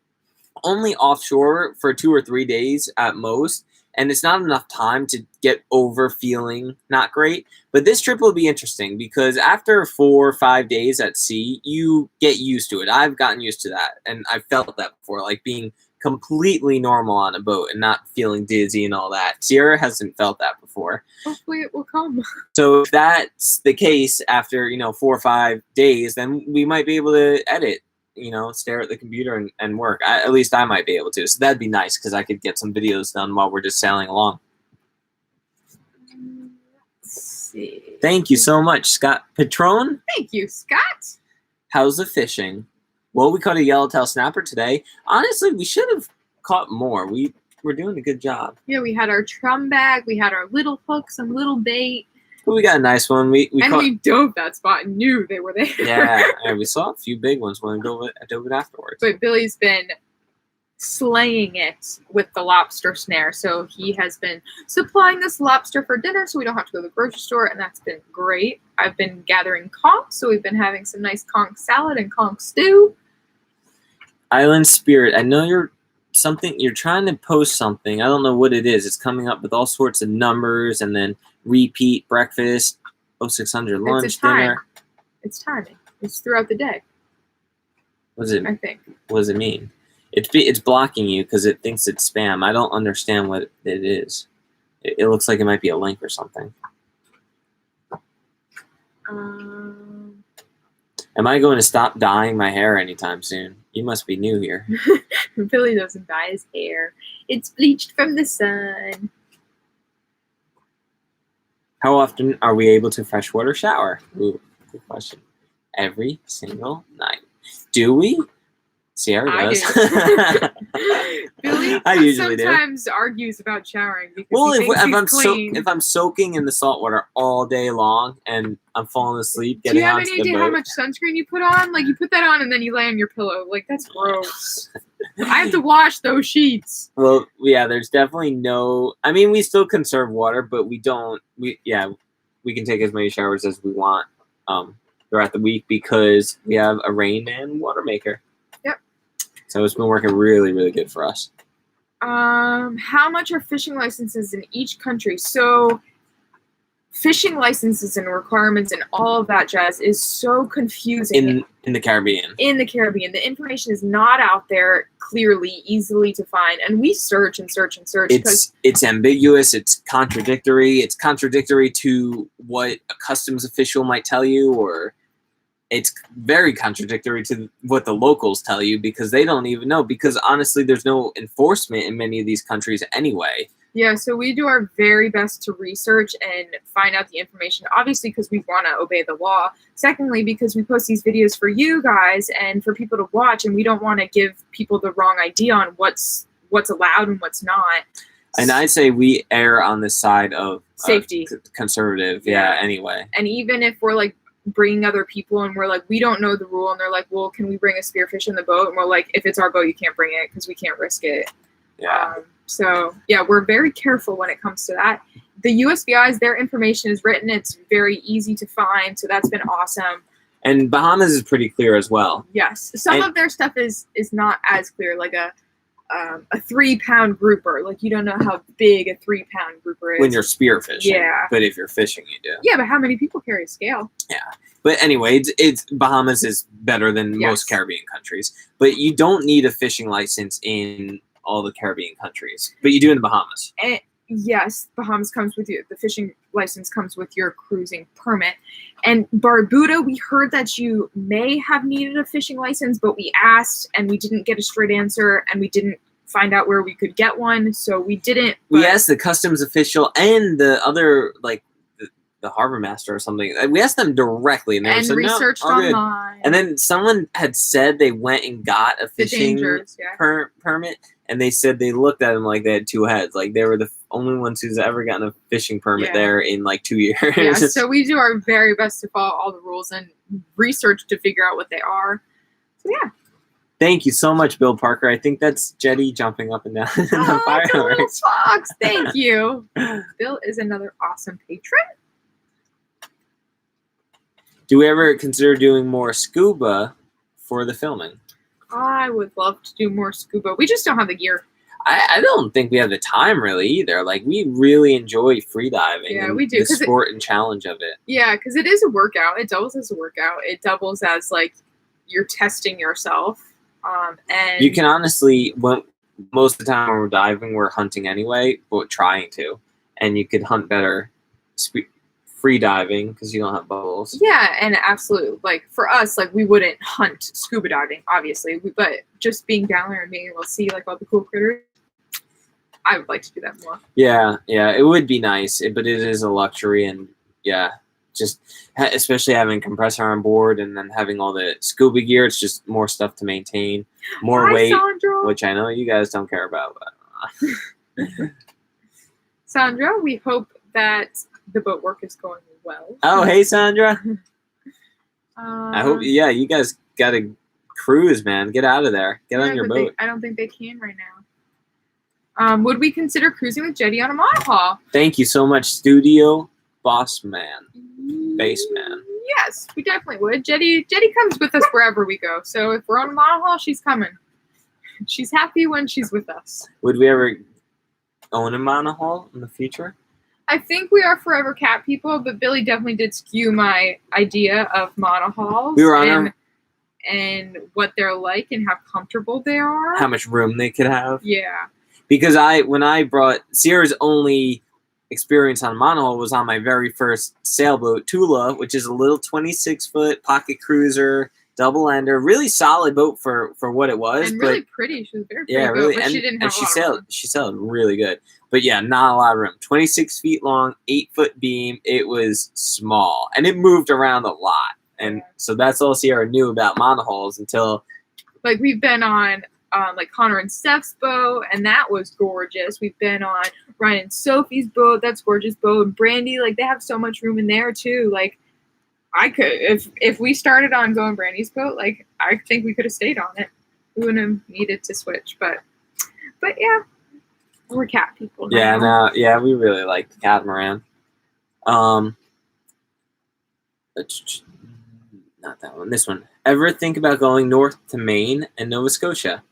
only offshore for 2 or 3 days at most, and it's not enough time to get over feeling not great. But this trip will be interesting because after 4 or 5 days at sea, you get used to it. I've gotten used to that, and I've felt that before, like being completely normal on a boat and not feeling dizzy and all that. Sierra hasn't felt that before. Hopefully it will come. So if that's the case after, 4 or 5 days, then we might be able to edit, stare at the computer and work. At least I might be able to. So that'd be nice because I could get some videos done while we're just sailing along. Let's see. Thank you so much, Scott. Patron? Thank you, Scott. How's the fishing? Well, we caught a yellowtail snapper today. Honestly, we should have caught more. We're doing a good job. Yeah, we had our trum bag. We had our little hooks and little bait. But we got a nice one. We dove that spot and knew they were there. Yeah, we saw a few big ones when we dove it afterwards. But Billy's been slaying it with the lobster snare. So he has been supplying this lobster for dinner so we don't have to go to the grocery store, and that's been great. I've been gathering conch, so we've been having some nice conch salad and conch stew. Island Spirit, I know you're trying to post something. I don't know what it is. It's coming up with all sorts of numbers and then repeat breakfast, 0600 lunch, dinner. It's timing. It's throughout the day. I think. What does it mean? It's blocking you because it thinks it's spam. I don't understand what it is. It looks like it might be a link or something. Am I going to stop dyeing my hair anytime soon? You must be new here. Billy doesn't dye his hair. It's bleached from the sun. How often are we able to freshwater shower? Ooh, good question. Every single night. Do we? Sierra does. Billy I usually sometimes argues about showering because if I'm soaking in the salt water all day long and I'm falling asleep, getting onto the boat. Do you have any idea how much sunscreen you put on? Like you put that on and then you lay on your pillow. Like that's gross. I have to wash those sheets. Well, yeah, there's definitely no. I mean, we still conserve water, but we don't. We can take as many showers as we want throughout the week because we have a Rain Man water maker. So it's been working really, really good for us. How much are fishing licenses in each country? So fishing licenses and requirements and all of that jazz is so confusing. In the Caribbean. In the Caribbean. The information is not out there clearly, easily to find. And we search and search and search. It's ambiguous. It's contradictory. It's contradictory to what a customs official might tell you, or it's very contradictory to what the locals tell you because they don't even know. Because honestly, there's no enforcement in many of these countries anyway. Yeah, so we do our very best to research and find out the information, obviously because we want to obey the law. Secondly, because we post these videos for you guys and for people to watch, and we don't want to give people the wrong idea on what's allowed and what's not. And I'd say we err on the side of safety, conservative. Yeah. Anyway. And even if we're like bringing other people and we're like, we don't know the rule, and they're like, well, can we bring a spearfish in the boat? And we're like, if it's our boat, you can't bring it because we can't risk it. Yeah. So yeah, we're very careful when it comes to that. The USVI's, their information is written. It's very easy to find. So that's been awesome. And Bahamas is pretty clear as well. Yes. Some of their stuff is not as clear, like a 3-pound grouper. Like, you don't know how big a 3-pound grouper is. When you're spearfishing. Yeah. But if you're fishing, you do. Yeah, but how many people carry a scale? Yeah. But anyway, it's Bahamas is better than most Caribbean countries. But you don't need a fishing license in all the Caribbean countries. But you do in the Bahamas. Yes, Bahamas comes with you. The fishing license comes with your cruising permit. And Barbuda, we heard that you may have needed a fishing license, but we asked and we didn't get a straight answer, and we didn't find out where we could get one, so we didn't. We asked the customs official and the other, like, the harbor master or something. We asked them directly, and they said, researched online. And then someone had said they went and got a fishing permit, and they said they looked at them like they had two heads. Like, they were the only ones who's ever gotten a fishing permit there in like 2 years. Yeah, so we do our very best to follow all the rules and research to figure out what they are. So yeah. Thank you so much, Bill Parker. I think that's Jetty jumping up and down in the fireworks. Fox, thank you. Bill is another awesome patron. Do we ever consider doing more scuba for the filming? I would love to do more scuba. We just don't have the gear. I don't think we have the time really either. Like, we really enjoy freediving. Yeah, we do. The sport and challenge of it. Yeah, because it is a workout. It doubles as a workout. It doubles as, like, you're testing yourself. And you can honestly, most of the time when we're diving, we're hunting anyway, but trying to. And you could hunt better free diving because you don't have bubbles. Yeah, and absolutely. Like, for us, like, we wouldn't hunt scuba diving, obviously. But just being down there and being able to see, like, all the cool critters, I would like to do that more. Yeah, it would be nice, but it is a luxury, and just especially having compressor on board and then having all the scuba gear, it's just more stuff to maintain, more weight, Sandra. Which I know you guys don't care about. But Sandra, we hope that the boat work is going well. Oh, hey, Sandra. I hope, you guys got to cruise, man. Get out of there. Get on your boat. I don't think they can right now. Would we consider cruising with Jetty on a monohull? Thank you so much, Studio Boss Man. Baseman. Yes, we definitely would. Jetty comes with us wherever we go. So if we're on a monohull, she's coming. She's happy when she's with us. Would we ever own a monohull in the future? I think we are forever cat people, but Billy definitely did skew my idea of monohulls. We were on and what they're like and how comfortable they are. How much room they could have. Yeah. Because when I brought Sierra's only experience on a monohull was on my very first sailboat, Tula, which is a little 26-foot pocket cruiser, double ender, really solid boat for what it was. And really pretty. She was very pretty. Yeah, really. But and she didn't have she sailed really good. But yeah, not a lot of room. 26 feet long, 8-foot beam. It was small, and it moved around a lot. And so that's all Sierra knew about monohulls until, like, we've been on like Connor and Steph's boat, and that was gorgeous. We've been on Ryan and Sophie's boat. That's gorgeous boat. And Brandy, like, they have so much room in there too. Like, I could, if we started on going Brandy's boat, like, I think we could have stayed on it. We wouldn't have needed to switch, but yeah, we're cat people now. We really like the catamaran. Not that one. This one. Ever think about going north to Maine and Nova Scotia?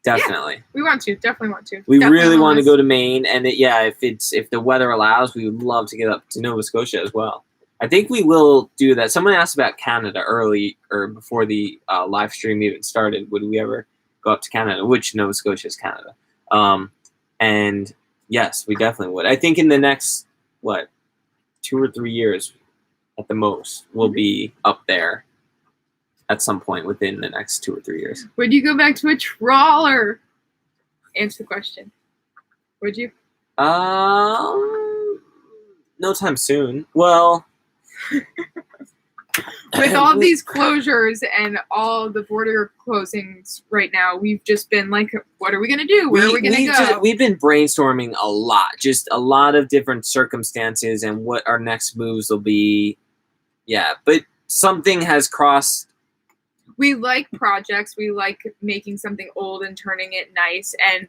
Definitely. Yeah, we want to. Definitely want to. We really want to go to Maine, and if the weather allows, we would love to get up to Nova Scotia as well. I think we will do that. Someone asked about Canada early or before the live stream even started. Would we ever go up to Canada? Which Nova Scotia is Canada? And yes, we definitely would. I think in the next 2 or 3 years, at the most, we'll be up there. At some point within the next 2 or 3 years. Would you go back to a trawler? Answer the question. Would you? No time soon. Well, with all these closures and all the border closings right now, we've just been like, what are we going to do? Where are we going to go? We've been brainstorming a lot, just a lot of different circumstances and what our next moves will be. Yeah, but something has crossed. We like projects. We like making something old and turning it nice. And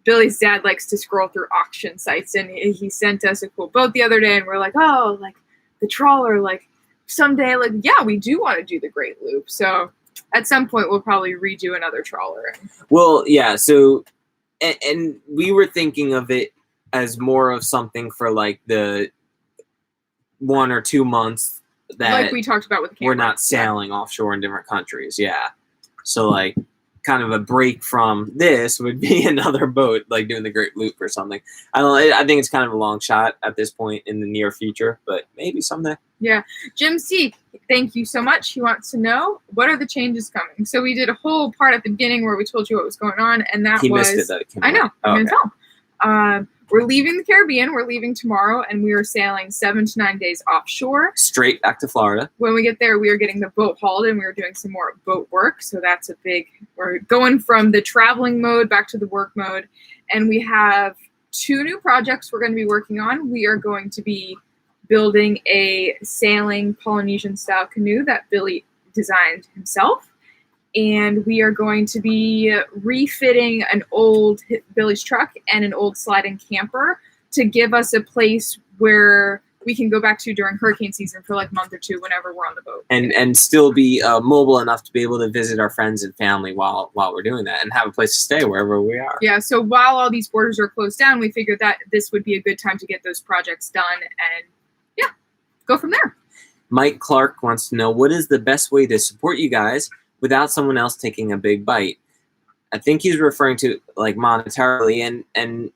Billy's dad likes to scroll through auction sites, and he sent us a cool boat the other day, and we're like, oh, like the trawler, like someday, like, yeah, we do want to do the Great Loop. So at some point we'll probably redo another trawler. Well, yeah, so and we were thinking of it as more of something for like the 1 or 2 months that like we talked about with the camper. We're not sailing offshore in different countries. Yeah. So like kind of a break from this would be another boat, like doing the Great Loop or something. I don't know. I think it's kind of a long shot at this point in the near future, but maybe someday. Yeah. Jim C., thank you so much. He wants to know, what are the changes coming? So we did a whole part at the beginning where we told you what was going on, and that he missed it, though. I know. I'm going to tell him. We're leaving the Caribbean. We're leaving tomorrow, and we are sailing 7 to 9 days offshore. Straight back to Florida. When we get there, we are getting the boat hauled, and we are doing some more boat work. So that's a big, we're going from the traveling mode back to the work mode. And we have 2 new projects we're going to be working on. We are going to be building a sailing Polynesian-style canoe that Billy designed himself. And we are going to be refitting an old Billy's truck and an old sliding camper to give us a place where we can go back to during hurricane season for like a month or 2 whenever we're on the boat. And still be mobile enough to be able to visit our friends and family while we're doing that and have a place to stay wherever we are. Yeah, so while all these borders are closed down, we figured that this would be a good time to get those projects done and, yeah, go from there. Mike Clark wants to know, what is the best way to support you guys without someone else taking a big bite? I think he's referring to like monetarily, and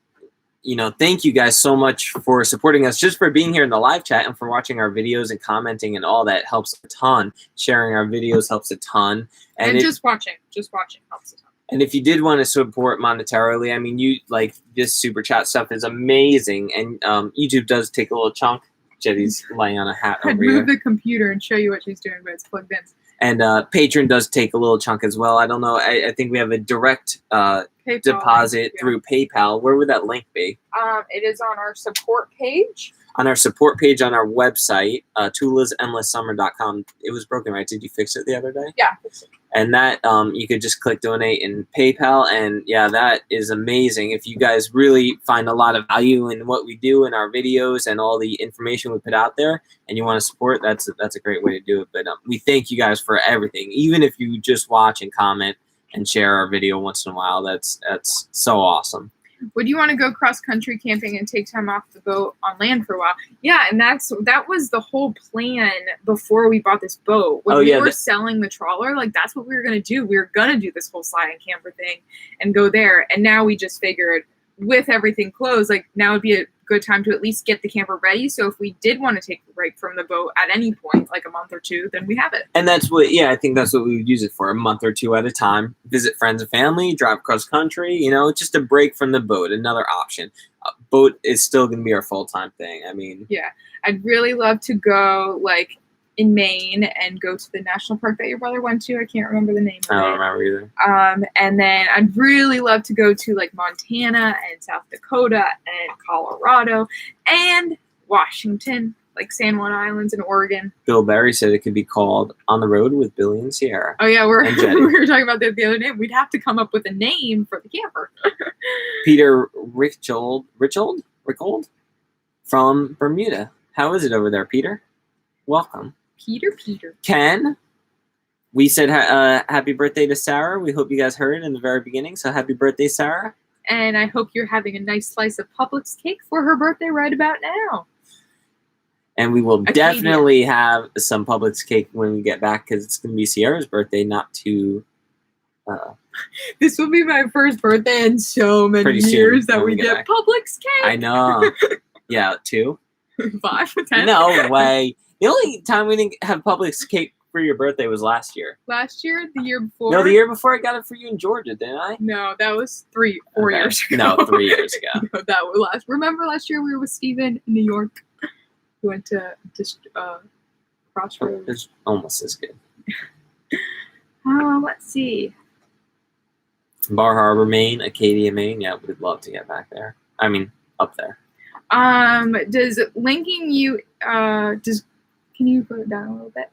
you know, thank you guys so much for supporting us, just for being here in the live chat and for watching our videos and commenting and all that helps a ton. Sharing our videos helps a ton. And just watching helps a ton. And if you did want to support monetarily, I mean, you like this super chat stuff is amazing, and YouTube does take a little chunk. Jetty's laying on a hat over here. I'd move the computer and show you what she's doing, but it's plugged in. And Patron does take a little chunk as well. I don't know. I think we have a direct deposit through PayPal. Where would that link be? It is on our support page. On our support page on our website, tulasendlesssummer.com. It was broken, right? Did you fix it the other day? Yeah. And that you could just click donate in PayPal, and yeah, that is amazing. If you guys really find a lot of value in what we do in our videos and all the information we put out there, and you want to support, that's a great way to do it. But we thank you guys for everything, even if you just watch and comment and share our video once in a while. That's so awesome. Would you want to go cross-country camping and take time off the boat on land for a while? Yeah, and that was the whole plan before we bought this boat. When we were selling the trawler, like, that's what we were going to do. We were going to do this whole sliding camper thing and go there. And now we just figured, with everything closed, like, now would be a good time to at least get the camper ready. So if we did want to take a break from the boat at any point, like a month or 2, then we have it. And that's what, I think that's what we would use it for, a month or 2 at a time. Visit friends and family, drive across country, just a break from the boat, another option. Boat is still going to be our full-time thing. I mean, yeah, I'd really love to go, like, in Maine and go to the national park that your brother went to. I can't remember the name of it. I don't remember either. And then I'd really love to go to like Montana and South Dakota and Colorado and Washington, like San Juan Islands and Oregon. Bill Berry said it could be called On the Road with Billy and Sierra. Oh yeah, we were talking about that the other day. We'd have to come up with a name for the camper. Peter Richold from Bermuda. How is it over there, Peter? Welcome. Peter. Ken, we said happy birthday to Sarah. We hope you guys heard in the very beginning. So happy birthday, Sarah. And I hope you're having a nice slice of Publix cake for her birthday right about now. And we will definitely have some Publix cake when we get back, because it's going to be Sierra's birthday, not too... This will be my first birthday in so many years that we get Publix cake. I know. Yeah, 2? 5, 10? No way. The only time we didn't have Publix cake for your birthday was last year. Last year, the year before. No, the year before I got it for you in Georgia, didn't I? No, that was 4 years ago. No, 3 years ago. No, that was last. Remember last year we were with Steven in New York. We went to Crossroads. It's almost as good. Let's see. Bar Harbor, Maine, Acadia, Maine. Yeah, we'd love to get back there. I mean, up there. Does linking you can you put it down a little bit?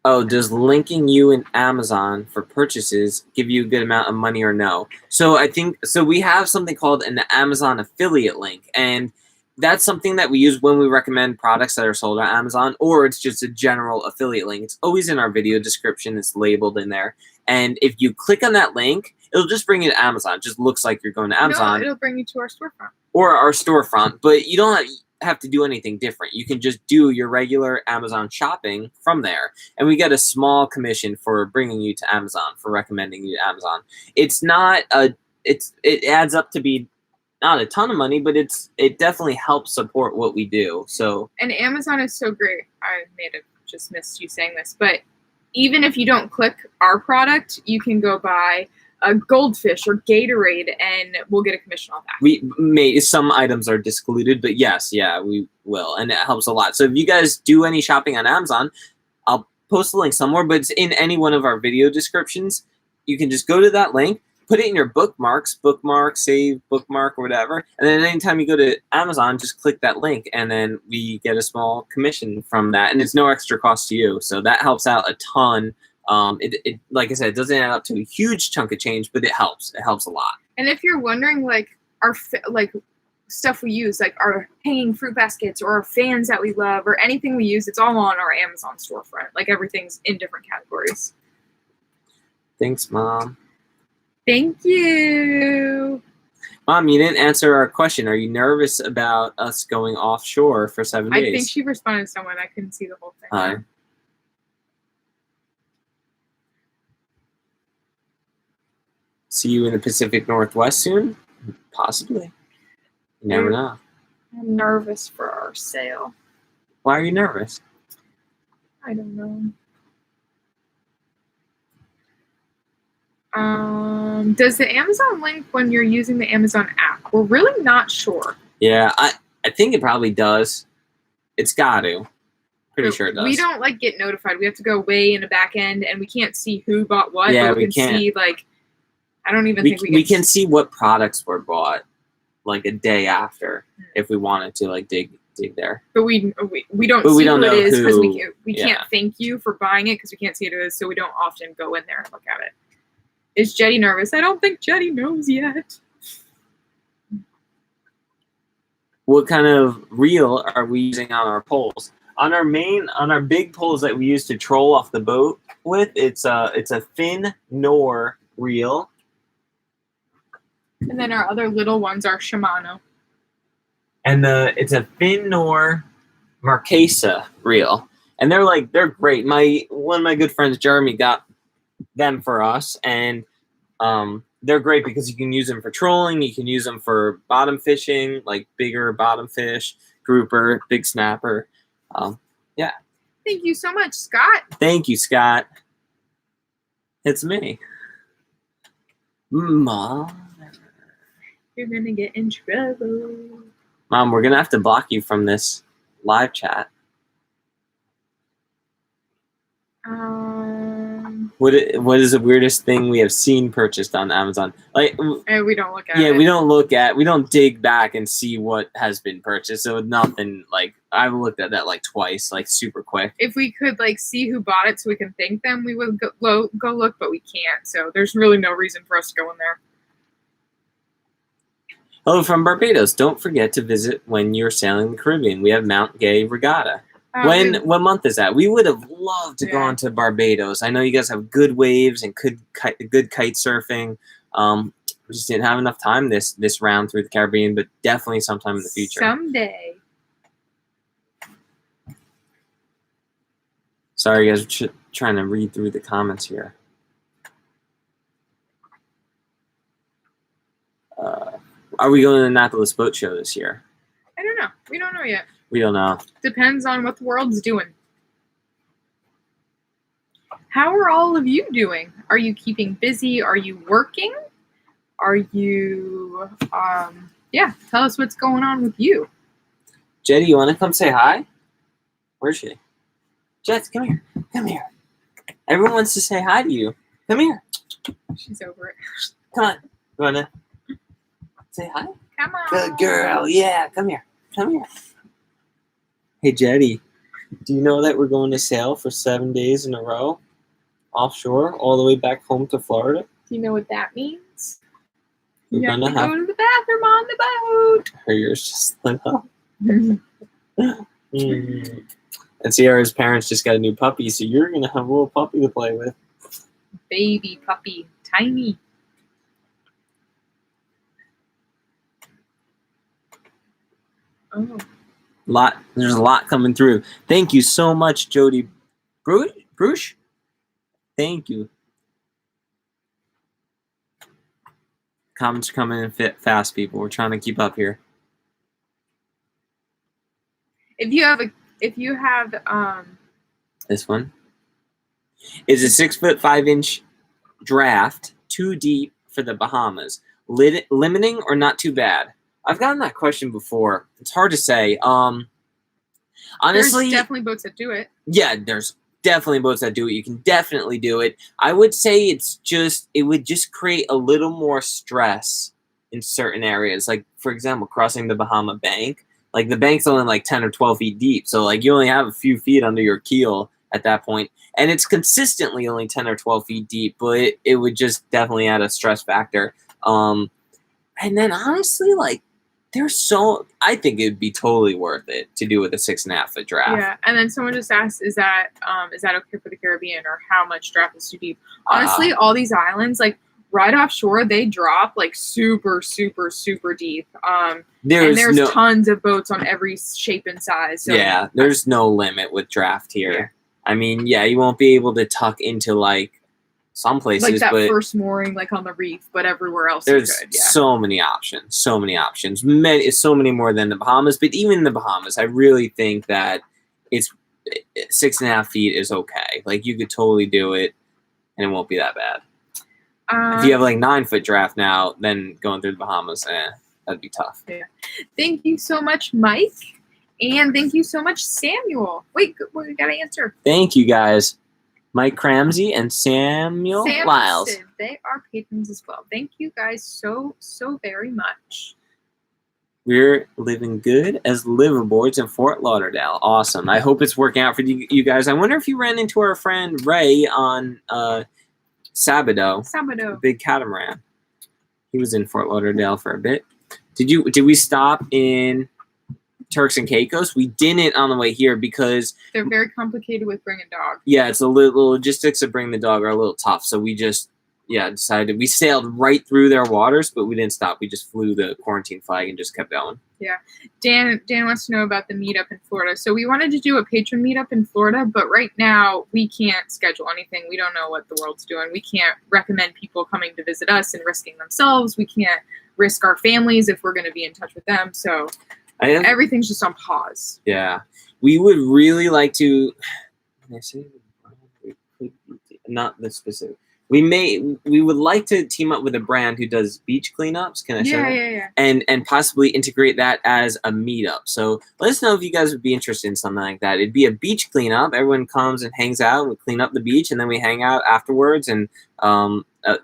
Oh, does linking you in Amazon for purchases give you a good amount of money or no? So I think we have something called an Amazon affiliate link, and that's something that we use when we recommend products that are sold on Amazon, or it's just a general affiliate link. It's always in our video description. It's labeled in there. And if you click on that link, it'll just bring you to Amazon. It just looks like you're going to Amazon. No, it'll bring you to our storefront. Or our storefront, but you don't have to do anything different. You can just do your regular Amazon shopping from there. And we get a small commission for bringing you to Amazon, for recommending you to Amazon. It's not it adds up to be not a ton of money, but it definitely helps support what we do. So, and Amazon is so great. I may have just missed you saying this, but even if you don't click our product, you can go buy a Goldfish or Gatorade, and we'll get a commission on that. Some items are discluded, but yes, yeah, we will, and it helps a lot. So if you guys do any shopping on Amazon, I'll post the link somewhere, but it's in any one of our video descriptions. You can just go to that link, put it in your bookmarks, save bookmark or whatever, and then anytime you go to Amazon, just click that link, and then we get a small commission from that, and it's no extra cost to you. So that helps out a ton. It like I said, it doesn't add up to a huge chunk of change, but it helps. It helps a lot. And if you're wondering, like our stuff we use, like our hanging fruit baskets or our fans that we love or anything we use, it's all on our Amazon storefront. Like everything's in different categories. Thanks, Mom. Thank you. Mom, you didn't answer our question. Are you nervous about us going offshore for 7 days? I think she responded to someone. I couldn't see the whole thing. Hi. See you in the Pacific Northwest soon? Possibly. You never know. I'm nervous for our sale. Why are you nervous? I don't know. Does the Amazon link when you're using the Amazon app? We're really not sure. Yeah, I think it probably does. It's got to. Pretty sure it does. We don't get notified. We have to go way in the back end, and we can't see who bought what. Yeah, but we can't see I don't even think we can see what products were bought a day after if we wanted to dig there. But we don't see who it is because we can't thank you for buying it because we can't see who it is, so we don't often go in there and look at it. Is Jetty nervous? I don't think Jetty knows yet. What kind of reel are we using on our poles? On our big poles that we use to troll off the boat with, it's a thin Nor reel. And then our other little ones are Shimano. And it's a thin Nor Marquesa reel. And they're great. One of my good friends, Jeremy, got them for us, and they're great because you can use them for trolling, you can use them for bottom fishing, like bigger bottom fish, grouper, big snapper. Yeah. Thank you so much, Scott. Thank you, Scott. It's me. Mom. You're gonna get in trouble. Mom, we're gonna have to block you from this live chat. What is the weirdest thing we have seen purchased on Amazon? We don't look at it. Yeah, we don't dig back and see what has been purchased. So nothing I've looked at that twice, super quick. If we could see who bought it so we can thank them, we would go look, but we can't. So there's really no reason for us to go in there. Hello from Barbados. Don't forget to visit when you're sailing the Caribbean. We have Mount Gay Regatta. What month is that? We would have loved to go on to Barbados. I know you guys have good waves and good kite surfing. We just didn't have enough time this round through the Caribbean, but definitely sometime in the future. Someday. Sorry, guys. We're trying to read through the comments here. Are we going to the Annapolis Boat Show this year? I don't know. We don't know yet. We don't know. Depends on what the world's doing. How are all of you doing? Are you keeping busy? Are you working? Are you, tell us what's going on with you. Jetty, you want to come say hi? Where's she? Jets, come here. Come here. Everyone wants to say hi to you. Come here. She's over it. Come on. You want to say hi? Come on. Good girl. Yeah, come here. Come here. Hey, Jetty, do you know that we're going to sail for 7 days in a row? Offshore, all the way back home to Florida? Do you know what that means? We're You have gonna to go to the bathroom on the boat. Her ears just lit up. And Sierra's parents just got a new puppy, so you're going to have a little puppy to play with. Baby puppy. Tiny. Oh. There's a lot coming through. Thank you so much, Jody Bruce. Thank you. Comments coming in fast, people. We're trying to keep up here. If you have This one is a 6'5" draft, too deep for the Bahamas. Limiting or not too bad? I've gotten that question before. It's hard to say. Honestly, there's definitely boats that do it. Yeah, there's definitely boats that do it. You can definitely do it. I would say it would just create a little more stress in certain areas. Like, for example, crossing the Bahama Bank. Like, the bank's only like 10 or 12 feet deep. So, like, you only have a few feet under your keel at that point. And it's consistently only 10 or 12 feet deep, but it would just definitely add a stress factor. And then, honestly, like, I think it would be totally worth it to do with a 6.5 foot draft. Yeah, and then someone just asked, is that okay for the Caribbean, or how much draft is too deep? Honestly, all these islands, like, right offshore, they drop like super, super, super deep. There's tons of boats on every shape and size. So yeah, there's no limit with draft here. Yeah. I mean, yeah, you won't be able to tuck into like some places, like that but first mooring, like on the reef, but everywhere else there's is good. Yeah. so many options, so many more than the Bahamas. But even in the Bahamas, I really think that it's 6.5 feet is okay. Like, you could totally do it, and it won't be that bad. If you have like 9 foot draft now, then going through the Bahamas, that'd be tough. Yeah. Thank you so much, Mike. And thank you so much, Samuel. Wait, we got to answer. Thank you, guys. Mike Cramsey and Samuel Lyles. They are patrons as well. Thank you guys so, so very much. We're living good as liverboards in Fort Lauderdale. Awesome. I hope it's working out for you guys. I wonder if you ran into our friend Ray on Sabado. Big catamaran. He was in Fort Lauderdale for a bit. Did we stop in Turks and Caicos? We didn't on the way here because they're very complicated with bringing dog. Yeah, it's a little logistics of bringing the dog are a little tough. So we just decided we sailed right through their waters, but we didn't stop. We just flew the quarantine flag and just kept going. Yeah. Dan wants to know about the meetup in Florida. So we wanted to do a patron meetup in Florida, but right now we can't schedule anything. We don't know what the world's doing. We can't recommend people coming to visit us and risking themselves. We can't risk our families if we're going to be in touch with them. So everything's just on pause. Yeah. We would really like to, not the specific. We would like to team up with a brand who does beach cleanups. Can I say that? Yeah. And possibly integrate that as a meetup. So let us know if you guys would be interested in something like that. It'd be a beach cleanup. Everyone comes and hangs out. We clean up the beach, and then we hang out afterwards. And a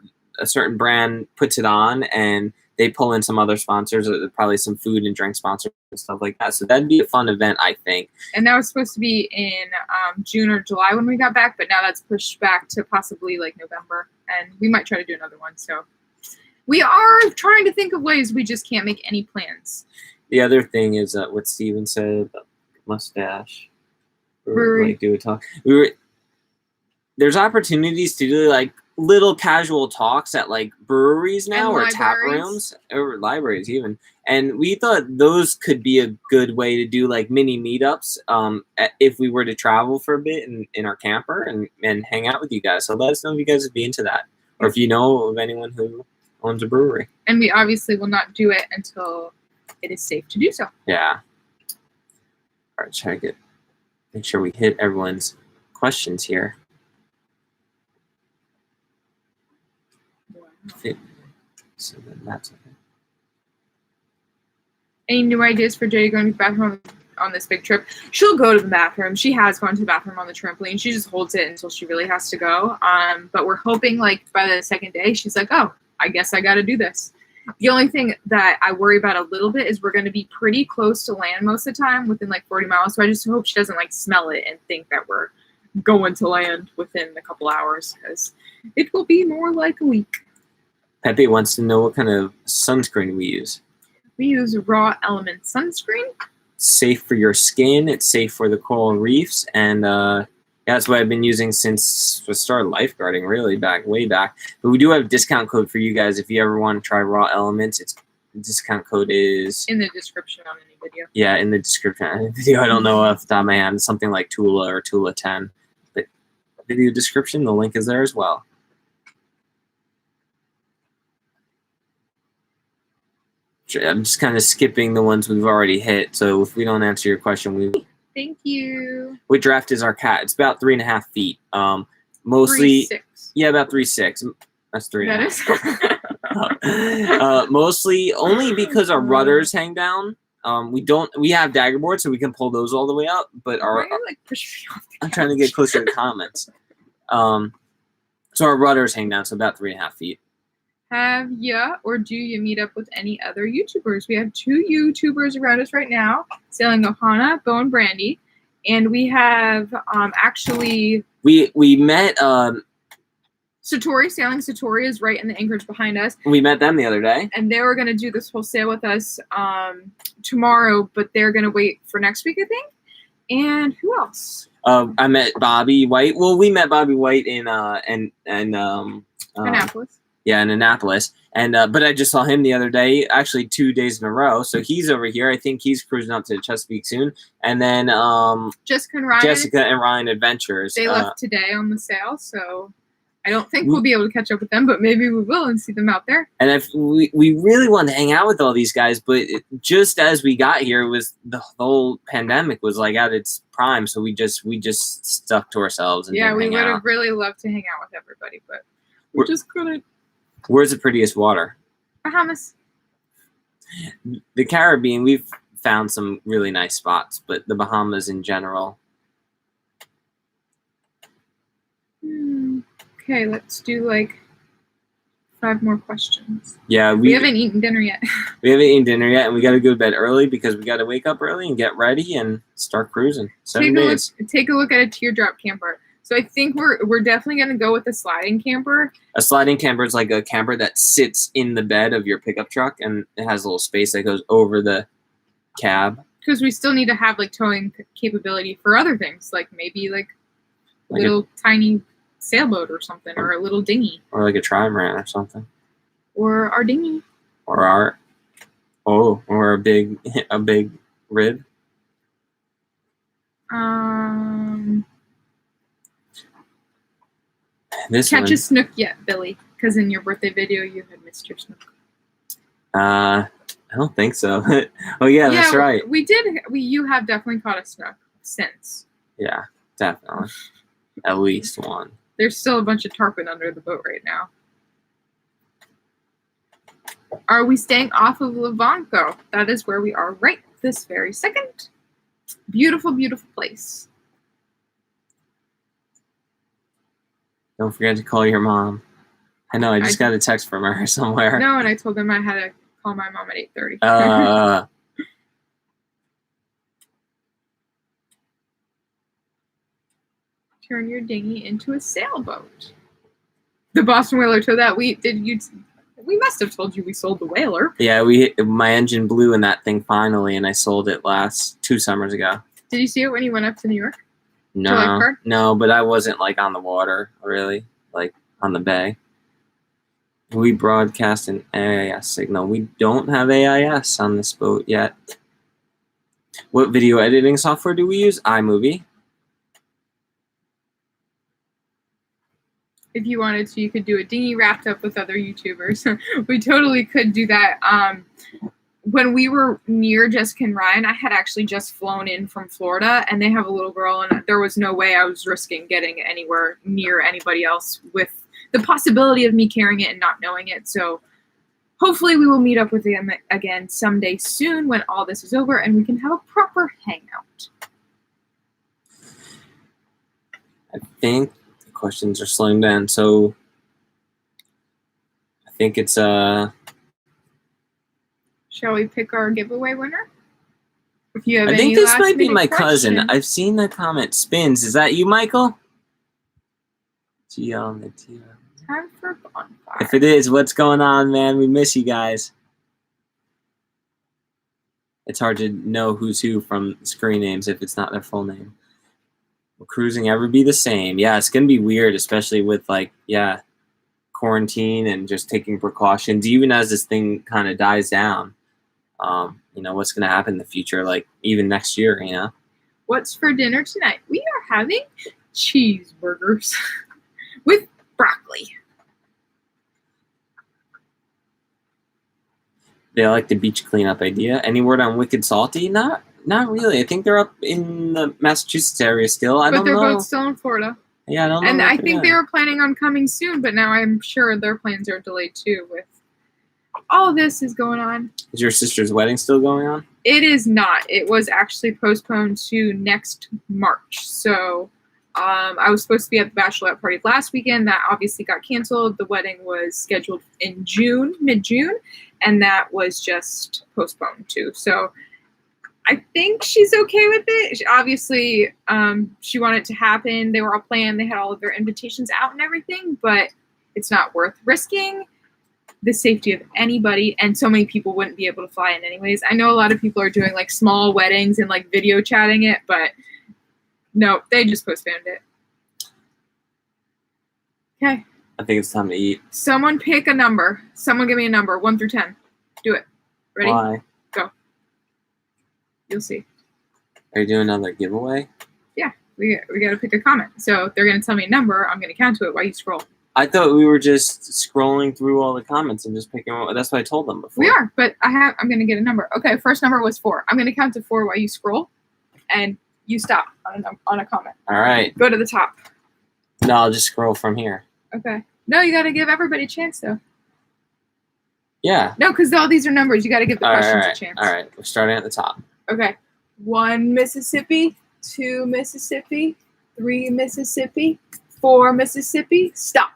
certain brand puts it on, and they pull in some other sponsors, probably some food and drink sponsors and stuff like that. So that'd be a fun event, I think. And that was supposed to be in June or July when we got back, but now that's pushed back to possibly like November. And we might try to do another one. So we are trying to think of ways. We just can't make any plans. The other thing is what Steven said about Mustache. Brewery. Do a talk. There's opportunities to do like little casual talks at like breweries now, or tap rooms, or libraries even, and we thought those could be a good way to do like mini meetups if we were to travel for a bit in our camper and hang out with you guys. So let us know if you guys would be into that, or if you know of anyone who owns a brewery. And we obviously will not do it until it is safe to do so. Yeah. All right, make sure we hit everyone's questions here. So then that's okay. Any new ideas for Jay going to the bathroom on this big trip? She'll go to the bathroom. She has gone to the bathroom on the trampoline. She just holds it until she really has to go. But we're hoping like by the second day, she's like, oh, I guess I got to do this. The only thing that I worry about a little bit is we're going to be pretty close to land most of the time, within like 40 miles. So I just hope she doesn't like smell it and think that we're going to land within a couple hours, because it will be more like a week. Pepe wants to know what kind of sunscreen we use. We use Raw Element sunscreen. It's safe for your skin. It's safe for the coral reefs, and that's what I've been using since the start of lifeguarding, really, way back. But we do have a discount code for you guys if you ever want to try Raw Elements. Its discount code is in the description on any video. Yeah, in the description on any video. I don't know off the top of my head. Something like Tula or Tula 10. But video description, the link is there as well. I'm just kind of skipping the ones we've already hit. So if we don't answer your question, Thank you. What draft is our cat? It's about 3.5 feet. Mostly 3'6". Yeah, about 3'6". That's 3.5. That is. Mostly only because our rudders hang down. We have dagger boards, so we can pull those all the way up. But I'm trying to get closer to the comments. So our rudders hang down, so about 3.5 feet. Have ya or do you meet up with any other YouTubers? We have 2 YouTubers around us right now, Sailing Ohana, Bo and Brandy, and we have actually we met Satori. Sailing Satori is right in the anchorage behind us. We met them the other day, and they were gonna do this whole sail with us tomorrow, but they're gonna wait for next week, I think. And who else? I met Bobby White. Well, we met Bobby White in Annapolis. Yeah, in Annapolis. And but I just saw him the other day, actually 2 days in a row. So he's over here. I think he's cruising up to Chesapeake soon. And then Jessica and Ryan Adventures. They left today on the sail, so I don't think we'll be able to catch up with them, but maybe we will and see them out there. And if we really wanted to hang out with all these guys, but just as we got here, it was the whole pandemic was like at its prime, so we just stuck to ourselves. And yeah, we would have really loved to hang out with everybody, but we just couldn't. Where's the prettiest water? Bahamas. The Caribbean, we've found some really nice spots, but the Bahamas in general. Okay, let's do like 5 more questions. Yeah, we haven't eaten dinner yet. We haven't eaten dinner yet, and we got to go to bed early because we got to wake up early and get ready and start cruising. 7 days. Take a look at a teardrop camper. So I think we're definitely going to go with a sliding camper. A sliding camper is like a camper that sits in the bed of your pickup truck, and it has a little space that goes over the cab. Because we still need to have like towing capability for other things, like maybe like a little tiny sailboat or something, or a little dinghy. Or like a trimaran or something. Or our dinghy. Or a big rib. Catch a snook yet, Billy? Because in your birthday video, you had missed your snook. I don't think so. Oh yeah, that's right. We did. You have definitely caught a snook since. Yeah, definitely. At least one. There's still a bunch of tarpon under the boat right now. Are we staying off of Levanco? That is where we are right this very second. Beautiful, beautiful place. Don't forget to call your mom. I know, I just got a text from her somewhere. No, and I told them I had to call my mom at 8:30. Turn your dinghy into a sailboat. The Boston Whaler told that. We must have told you we sold the Whaler. Yeah, my engine blew in that thing finally, and I sold it 2 summers ago. Did you see it when you went up to New York? No, but I wasn't like on the water, really, like on the bay. We broadcast an AIS signal. We don't have AIS on this boat yet. What video editing software do we use? iMovie. If you wanted to, you could do a dinghy wrapped up with other YouTubers. We totally could do that. When we were near Jessica and Ryan, I had actually just flown in from Florida, and they have a little girl, and there was no way I was risking getting anywhere near anybody else with the possibility of me carrying it and not knowing it. So hopefully we will meet up with them again someday soon when all this is over and we can have a proper hangout. I think the questions are slowing down, so I think it's Shall we pick our giveaway winner? If you have I any think this might be my question. cousin. I've seen the comment spins. Is that you, Michael? GL on the TV. Time for bonfire. If it is, what's going on, man? We miss you guys. It's hard to know who's who from screen names if it's not their full name. Will cruising ever be the same? Yeah, it's going to be weird, especially with, like, yeah, quarantine and just taking precautions. Even as this thing kind of dies down, you know, what's going to happen in the future, like, even next year, you know? What's for dinner tonight? We are having cheeseburgers with broccoli. They like the beach cleanup idea. Any word on Wicked Salty? Not really. I think they're up in the Massachusetts area still. I don't know. But they're both still in Florida. Yeah, I don't know. And I think they were planning on coming soon, but now I'm sure their plans are delayed too with all this is going on. Is your sister's wedding still going on? It is not. It was actually postponed to next March. So I was supposed to be at the bachelorette party last weekend. That obviously got canceled. The wedding was scheduled in June, mid-June, and that was just postponed too. So I think she's okay with it. Obviously, she wanted it to happen. They were all planned. They had all of their invitations out and everything, but it's not worth risking the safety of anybody, and so many people wouldn't be able to fly in anyways. I know a lot of people are doing like small weddings and like video chatting it, but no, they just postponed it. Okay. I think it's time to eat. Someone pick a number. Someone give me a number, 1 through 10. Do it. Ready? Why? Go. You'll see. Are you doing another giveaway? Yeah, we got to pick a comment. So they're going to tell me a number. I'm going to count to it while you scroll. I thought we were just scrolling through all the comments and just picking one. That's what I told them before. We are, but I'm going to get a number. Okay, first number was 4. I'm going to count to 4 while you scroll, and you stop on a comment. All right. Go to the top. No, I'll just scroll from here. Okay. No, you got to give everybody a chance, though. Yeah. No, because all these are numbers. You got to give the questions a chance. All right. We're starting at the top. Okay. 1 Mississippi, 2 Mississippi, 3 Mississippi, 4 Mississippi. Stop.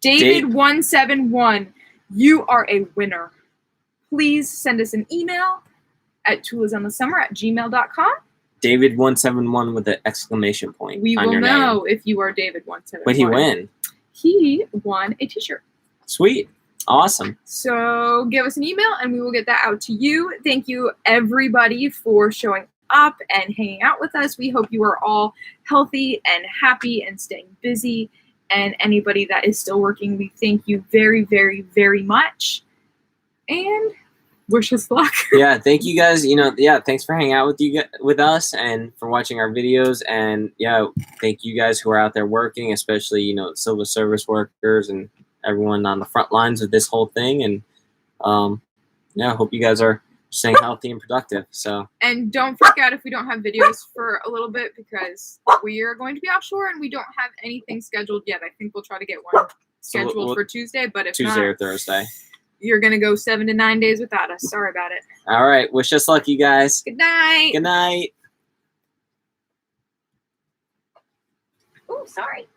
David171, you are a winner. Please send us an email at toolisonthesummer@gmail.com. David171 with an exclamation point. We on will your know name. if you are David171. What'd he win? He won a t-shirt. Sweet. Awesome. So give us an email and we will get that out to you. Thank you, everybody, for showing up and hanging out with us. We hope you are all healthy and happy and staying busy. And anybody that is still working, we thank you very, very, very much. And wish us luck. Yeah, thank you guys. Thanks for hanging out with us and for watching our videos. And yeah, thank you guys who are out there working, especially civil service workers and everyone on the front lines of this whole thing. And I hope you guys are staying healthy and productive. And don't freak out if we don't have videos for a little bit, because we are going to be offshore and we don't have anything scheduled yet. I think we'll try to get one scheduled for Tuesday, but if Tuesday not, or Thursday. You're going to go 7 to 9 days without us. Sorry about it. All right. Wish us luck, you guys. Good night. Good night. Oh, sorry.